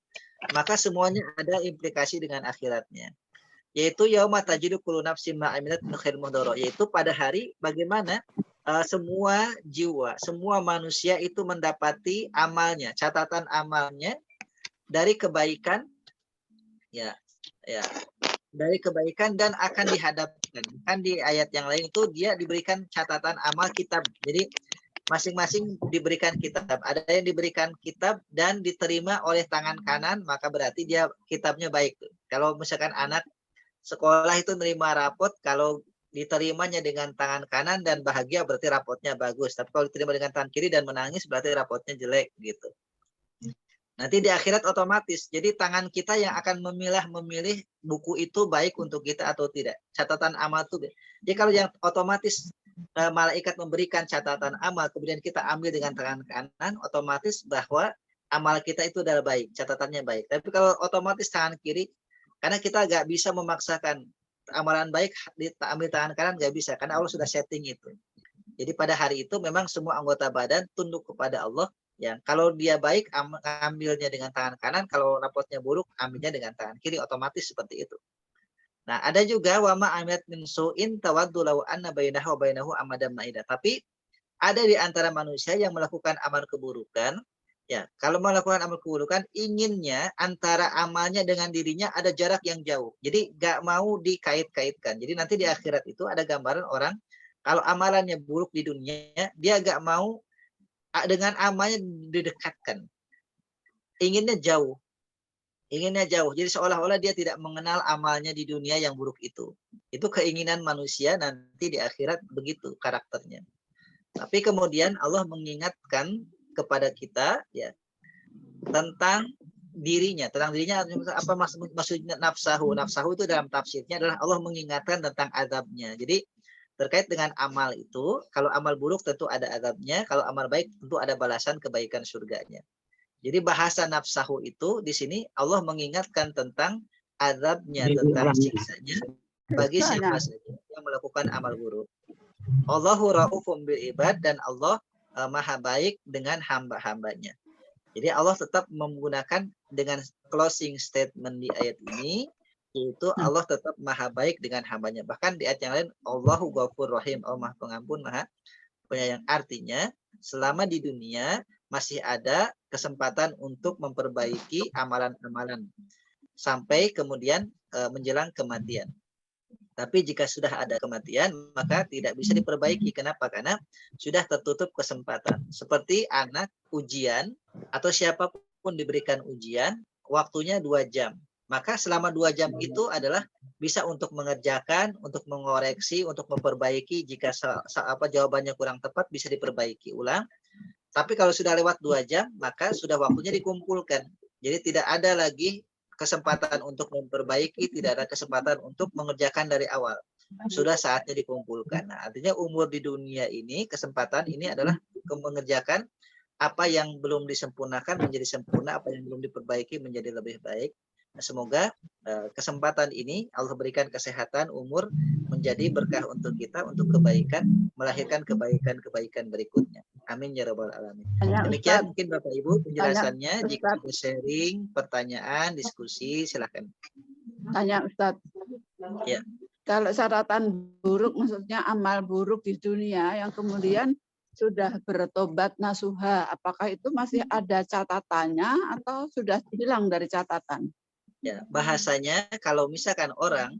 maka semuanya ada implikasi dengan akhiratnya. Yaitu yauma tajidu kullu nafsin ma amilat min khairin muhdara, yaitu pada hari bagaimana semua jiwa, semua manusia itu mendapati amalnya, catatan amalnya dari kebaikan, ya, dari kebaikan dan akan dihadapkan. Kan di ayat yang lain itu dia diberikan catatan amal kitab. Jadi masing-masing diberikan kitab. Ada yang diberikan kitab dan diterima oleh tangan kanan, maka berarti dia kitabnya baik. Kalau misalkan anak sekolah itu nerima rapot, kalau diterimanya dengan tangan kanan dan bahagia berarti rapotnya bagus. Tapi kalau diterima dengan tangan kiri dan menangis berarti rapotnya jelek gitu. Nanti di akhirat otomatis. Jadi tangan kita yang akan memilih buku itu baik untuk kita atau tidak. Catatan amal itu. Jadi kalau yang otomatis malaikat memberikan catatan amal kemudian kita ambil dengan tangan kanan, otomatis bahwa amal kita itu adalah baik, catatannya baik. Tapi kalau otomatis tangan kiri, karena kita nggak bisa memaksakan amalan baik diambil tangan kanan, nggak bisa karena Allah sudah setting itu. Jadi pada hari itu memang semua anggota badan tunduk kepada Allah. Ya, kalau dia baik ambilnya dengan tangan kanan, kalau rapotnya buruk ambilnya dengan tangan kiri, otomatis seperti itu. Nah, ada juga wama amilat min su'in tawaddu law anna bainahu wa bainahu amadan ma'ida. Tapi ada di antara manusia yang melakukan amal keburukan. Ya, kalau melakukan amal keburukan, inginnya antara amalnya dengan dirinya ada jarak yang jauh. Jadi nggak mau dikait-kaitkan. Jadi nanti di akhirat itu ada gambaran orang kalau amalannya buruk di dunia, dia nggak mau dengan amalnya didekatkan. Inginnya jauh. Inginnya jauh. Jadi seolah-olah dia tidak mengenal amalnya di dunia yang buruk itu. Itu keinginan manusia nanti di akhirat begitu karakternya. Tapi kemudian Allah mengingatkan kepada kita ya tentang dirinya apa maksudnya nafsahu itu dalam tafsirnya adalah Allah mengingatkan tentang azabnya. Jadi terkait dengan amal itu, kalau amal buruk tentu ada azabnya, kalau amal baik tentu ada balasan kebaikan surganya. Jadi bahasa nafsahu itu di sini Allah mengingatkan tentang azabnya, tentang siksanya bagi siapa saja yang melakukan amal buruk. Allahu ra'ufum bil ibad, dan Allah maha baik dengan hamba-hambanya. Jadi Allah tetap menggunakan dengan closing statement di ayat ini, yaitu Allah tetap maha baik dengan hambanya. Bahkan di ayat yang lain, Allahu ghafur rahim, Allah maha pengampun, maha penyayang. Artinya, selama di dunia masih ada kesempatan untuk memperbaiki amalan-amalan sampai kemudian menjelang kematian. Tapi jika sudah ada kematian, maka tidak bisa diperbaiki. Kenapa? Karena sudah tertutup kesempatan. Seperti anak ujian atau siapapun diberikan ujian, waktunya 2 jam. Maka selama 2 jam itu adalah bisa untuk mengerjakan, untuk mengoreksi, untuk memperbaiki. Jika jawabannya kurang tepat, bisa diperbaiki ulang. Tapi kalau sudah lewat 2 jam, maka sudah waktunya dikumpulkan. Jadi tidak ada lagi kesempatan untuk memperbaiki, tidak ada kesempatan untuk mengerjakan dari awal. Sudah saatnya dikumpulkan. Nah, artinya umur di dunia ini, kesempatan ini adalah mengerjakan apa yang belum disempurnakan menjadi sempurna, apa yang belum diperbaiki menjadi lebih baik. Nah, semoga kesempatan ini Allah berikan kesehatan, umur menjadi berkah untuk kita, untuk kebaikan, melahirkan kebaikan-kebaikan berikutnya. Amin ya rabbal alamin. Demikian mungkin Bapak Ibu penjelasannya. Jika ada sharing, pertanyaan, diskusi, silakan. Tanya Ustadz. Ya. Kalau catatan buruk, maksudnya amal buruk di dunia yang kemudian sudah bertobat nasuha, apakah itu masih ada catatannya atau sudah hilang dari catatan? Ya, bahasanya kalau misalkan orang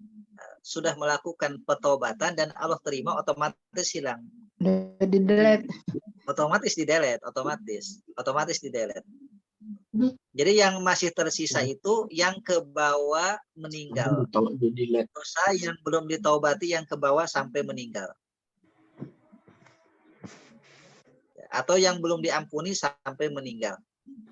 sudah melakukan petobatan dan Allah terima, otomatis hilang. Di-delete. Otomatis di-delete, otomatis di-delete. Jadi yang masih tersisa itu yang ke bawah meninggal. Dosa yang belum ditaubati yang ke bawah sampai meninggal. Atau yang belum diampuni sampai meninggal.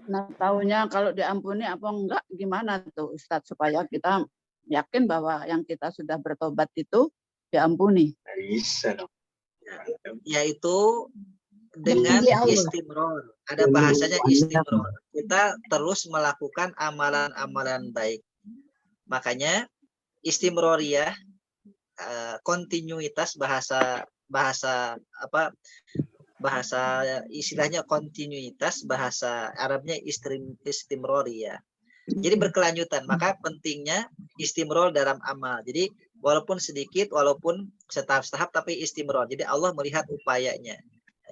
Nah, tahunya kalau diampuni apa enggak gimana tuh Ustadz, supaya kita yakin bahwa yang kita sudah bertobat itu diampuni. Bisa dong. Yaitu dengan istimror. Ada bahasanya istimror. Kita terus melakukan amalan-amalan baik. Makanya istimroriyah, kontinuitas, bahasa istilahnya kontinuitas, bahasa Arabnya istimroriyah. Jadi berkelanjutan. Maka pentingnya istimror dalam amal. Jadi walaupun sedikit, walaupun setahap-setahap, tapi istimror. Jadi Allah melihat upayanya.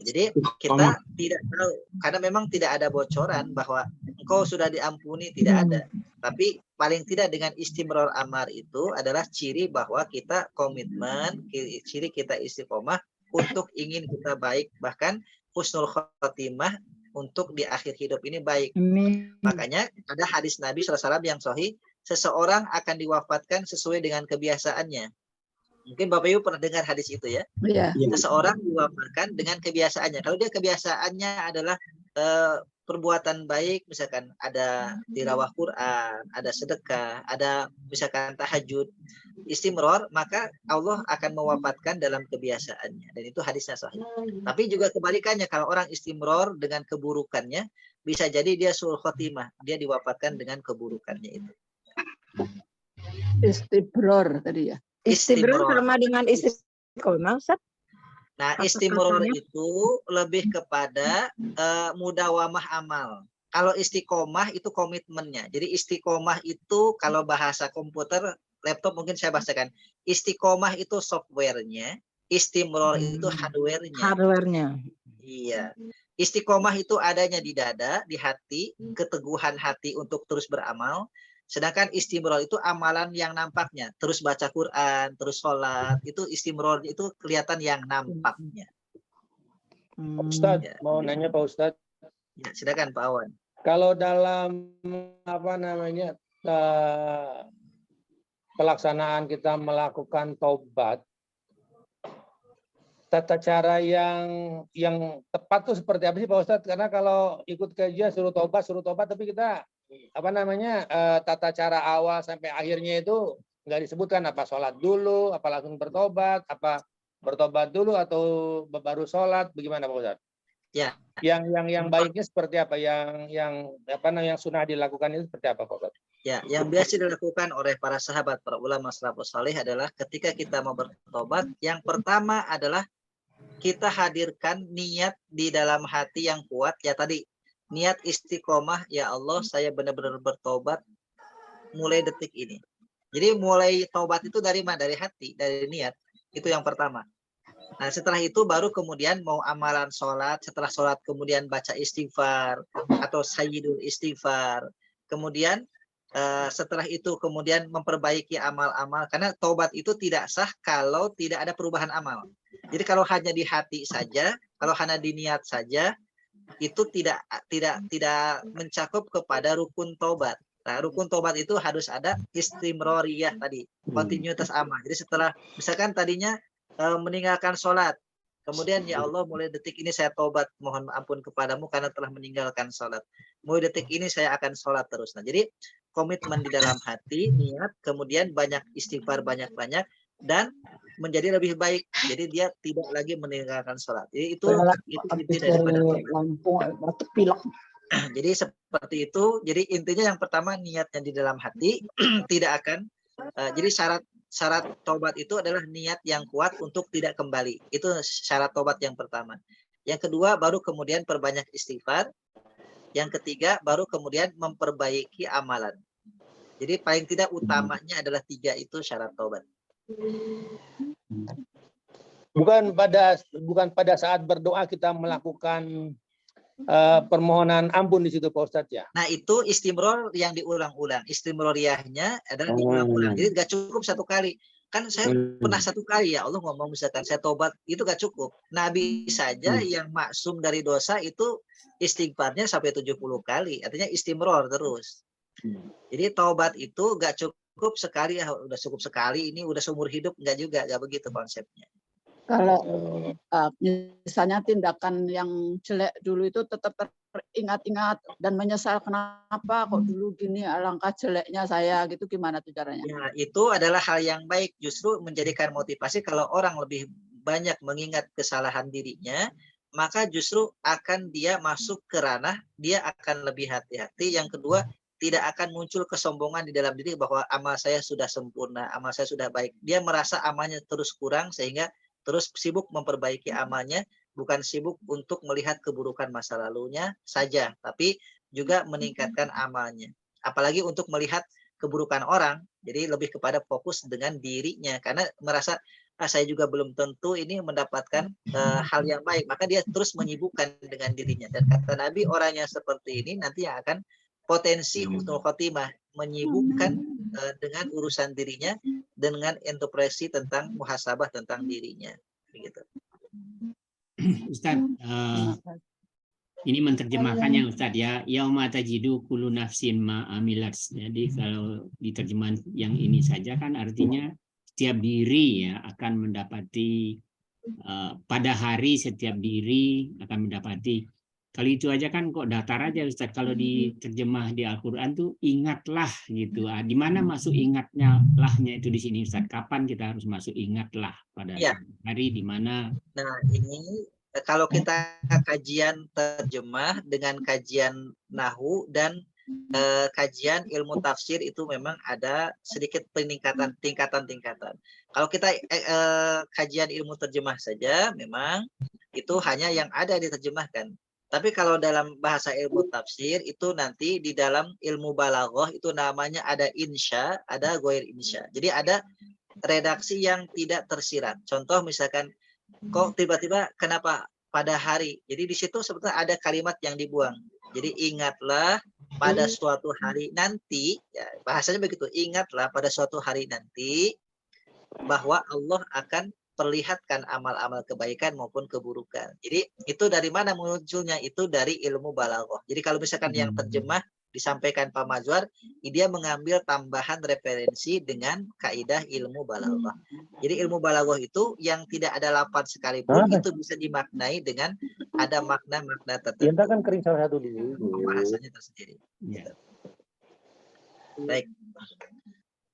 Jadi kita tidak tahu, karena memang tidak ada bocoran bahwa engkau sudah diampuni, tidak ada. Tapi paling tidak dengan istimror amar itu adalah ciri bahwa kita komitmen, ciri kita istiqomah untuk ingin kita baik, bahkan husnul khotimah untuk di akhir hidup ini baik. Makanya ada hadis Nabi SAW yang sahih, seseorang akan diwafatkan sesuai dengan kebiasaannya. Mungkin Bapak Ibu pernah dengar hadis itu ya. Iya. Seseorang diwafatkan dengan kebiasaannya. Kalau dia kebiasaannya adalah perbuatan baik, misalkan ada tilawah Quran, ada sedekah, ada misalkan tahajud, istimror, maka Allah akan mewafatkan dalam kebiasaannya. Dan itu hadisnya sahih. Tapi juga kebalikannya, kalau orang istimror dengan keburukannya, bisa jadi dia suul khotimah, dia diwafatkan dengan keburukannya itu. Istibror tadi ya. Istibror sama dengan istiqomah, Ustaz? Nah, istimror itu lebih kepada mudawamah amal. Kalau istiqomah itu komitmennya. Jadi istiqomah itu kalau bahasa komputer, laptop mungkin saya bahasakan. Istiqomah itu softwarenya, istimror itu hardwarenya. Hardwarenya. Iya. Istiqomah itu adanya di dada, di hati, keteguhan hati untuk terus beramal. Sedangkan istimror itu amalan yang nampaknya, terus baca Quran, terus sholat, itu istimror itu kelihatan yang nampaknya. Ustadz, Ya. mau nanya Pak Ustadz. Ya, silakan Pak Awan. Kalau dalam pelaksanaan kita melakukan taubat, tata cara yang tepat tuh seperti apa sih Pak Ustadz? Karena kalau ikut kajian suruh taubat, tapi kita tata cara awal sampai akhirnya itu nggak disebutkan, apa sholat dulu, apa langsung bertobat, apa bertobat dulu atau baru sholat, bagaimana Pak Ustadz? Ya. Yang baiknya seperti apa? Yang sunnah dilakukan itu seperti apa Pak Ustadz? Ya, yang biasa dilakukan oleh para sahabat, para ulama salafus saleh adalah ketika kita mau bertobat, yang pertama adalah kita hadirkan niat di dalam hati yang kuat, ya tadi niat istiqomah, ya Allah saya benar-benar bertobat mulai detik ini. Jadi mulai tobat itu dari mana? Dari hati, dari niat. Itu yang pertama. Nah setelah itu baru kemudian mau amalan sholat, setelah sholat kemudian baca istighfar atau sayyidul istighfar. Kemudian setelah itu kemudian memperbaiki amal-amal, karena tobat itu tidak sah kalau tidak ada perubahan amal. Jadi kalau hanya di hati saja, kalau hanya di niat saja, itu tidak mencakup kepada rukun tobat. Nah, rukun tobat itu harus ada istimroriyah tadi, kontinuitas amal. Jadi setelah misalkan tadinya meninggalkan sholat, kemudian ya Allah mulai detik ini saya tobat, mohon ampun kepadamu karena telah meninggalkan sholat. Mulai detik ini saya akan sholat terus. Nah, jadi komitmen di dalam hati, niat, kemudian banyak istighfar banyak-banyak, dan menjadi lebih baik. Jadi dia tidak lagi meninggalkan sholat. Jadi itu inti daripada tobat. Jadi seperti itu. Jadi intinya yang pertama niatnya di dalam hati tidak akan. Jadi syarat tobat itu adalah niat yang kuat untuk tidak kembali. Itu syarat tobat yang pertama. Yang kedua baru kemudian perbanyak istighfar. Yang ketiga baru kemudian memperbaiki amalan. Jadi paling tidak utamanya adalah 3 itu syarat tobat. Bukan pada saat berdoa kita melakukan permohonan ampun di situ Pak Ustadz ya. Nah itu istimror yang diulang-ulang. Istimroriyahnya adalah diulang-ulang. Jadi gak cukup 1 kali. Kan saya pernah 1 kali ya Allah ngomong misalkan saya tobat, itu gak cukup. Nabi saja yang maksum dari dosa itu istighfarnya sampai 70 kali. Artinya istimror terus. Jadi taubat itu gak cukup sekali, ya udah cukup sekali, ini udah seumur hidup, enggak juga, enggak begitu konsepnya. Kalau misalnya tindakan yang jelek dulu itu tetap teringat-ingat dan menyesal, kenapa kok dulu gini, alangkah jeleknya saya gitu, gimana tuh caranya? Ya, itu adalah hal yang baik, justru menjadikan motivasi kalau orang lebih banyak mengingat kesalahan dirinya, maka justru akan dia masuk ke ranah, dia akan lebih hati-hati. Yang kedua, tidak akan muncul kesombongan di dalam diri bahwa amal saya sudah sempurna, amal saya sudah baik. Dia merasa amalnya terus kurang sehingga terus sibuk memperbaiki amalnya, bukan sibuk untuk melihat keburukan masa lalunya saja, tapi juga meningkatkan amalnya. Apalagi untuk melihat keburukan orang. Jadi lebih kepada fokus dengan dirinya karena merasa saya juga belum tentu ini mendapatkan hal yang baik, maka dia terus menyibukkan dengan dirinya. Dan kata Nabi, orang yang seperti ini nanti yang akan potensi husnul khotimah, menyibukkan dengan urusan dirinya dengan introspeksi tentang muhasabah tentang dirinya. Begitu. Ustaz, ini menerjemahkannya Ustaz ya. Yauma tajidu kullu nafsin ma amilat. Jadi kalau di terjemahan yang ini saja kan artinya setiap diri ya akan mendapati pada hari setiap diri akan mendapati. Kalau itu aja kan kok datar aja Ustaz. Kalau diterjemah di Al-Qur'an tuh ingatlah gitu. Di mana masuk ingatnya lahnya itu di sini Ustaz? Kapan kita harus masuk ingatlah pada hari di mana? Nah, ini kalau kita kajian terjemah dengan kajian nahwu dan kajian ilmu tafsir itu memang ada sedikit tingkatan-tingkatan. Kalau kita kajian ilmu terjemah saja memang itu hanya yang ada diterjemahkan. Tapi kalau dalam bahasa ilmu tafsir itu nanti di dalam ilmu balaghah itu namanya ada insya, ada ghair insya. Jadi ada redaksi yang tidak tersirat. Contoh misalkan kok tiba-tiba kenapa pada hari. Jadi di situ sebetulnya ada kalimat yang dibuang. Jadi ingatlah pada suatu hari nanti, ya, bahasanya begitu, ingatlah pada suatu hari nanti bahwa Allah akan perlihatkan amal-amal kebaikan maupun keburukan. Jadi itu dari mana munculnya? Itu dari ilmu balaghah. Jadi kalau misalkan yang terjemah disampaikan Pak Mazwar, dia mengambil tambahan referensi dengan kaidah ilmu balaghah. Jadi ilmu balaghah itu yang tidak ada lafaz sekalipun itu bisa dimaknai dengan ada makna-makna tertentu. Yang kan kering salah satu dulu. Bahasanya tersendiri. Baik.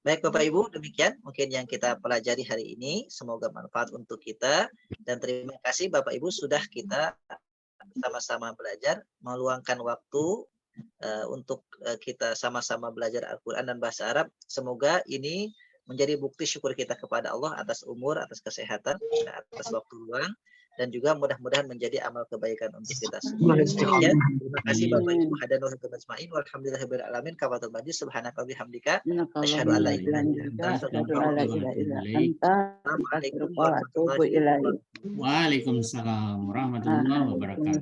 Baik Bapak Ibu, demikian mungkin yang kita pelajari hari ini. Semoga manfaat untuk kita. Dan terima kasih Bapak Ibu sudah kita sama-sama belajar, meluangkan waktu untuk kita sama-sama belajar Al-Quran dan bahasa Arab. Semoga ini menjadi bukti syukur kita kepada Allah atas umur, atas kesehatan, atas waktu luang. Dan juga mudah-mudahan menjadi amal kebaikan untuk kita semua. Demikian, terima kasih Bapak Ibu hadanul hukum ajmain walhamdulillahirabbil alamin kafatul majid subhanaka bihamdika asyhadu an la ilaha illa anta astaghfiruka wa atubu ilaik. Waalaikumsalam warahmatullahi wabarakatuh.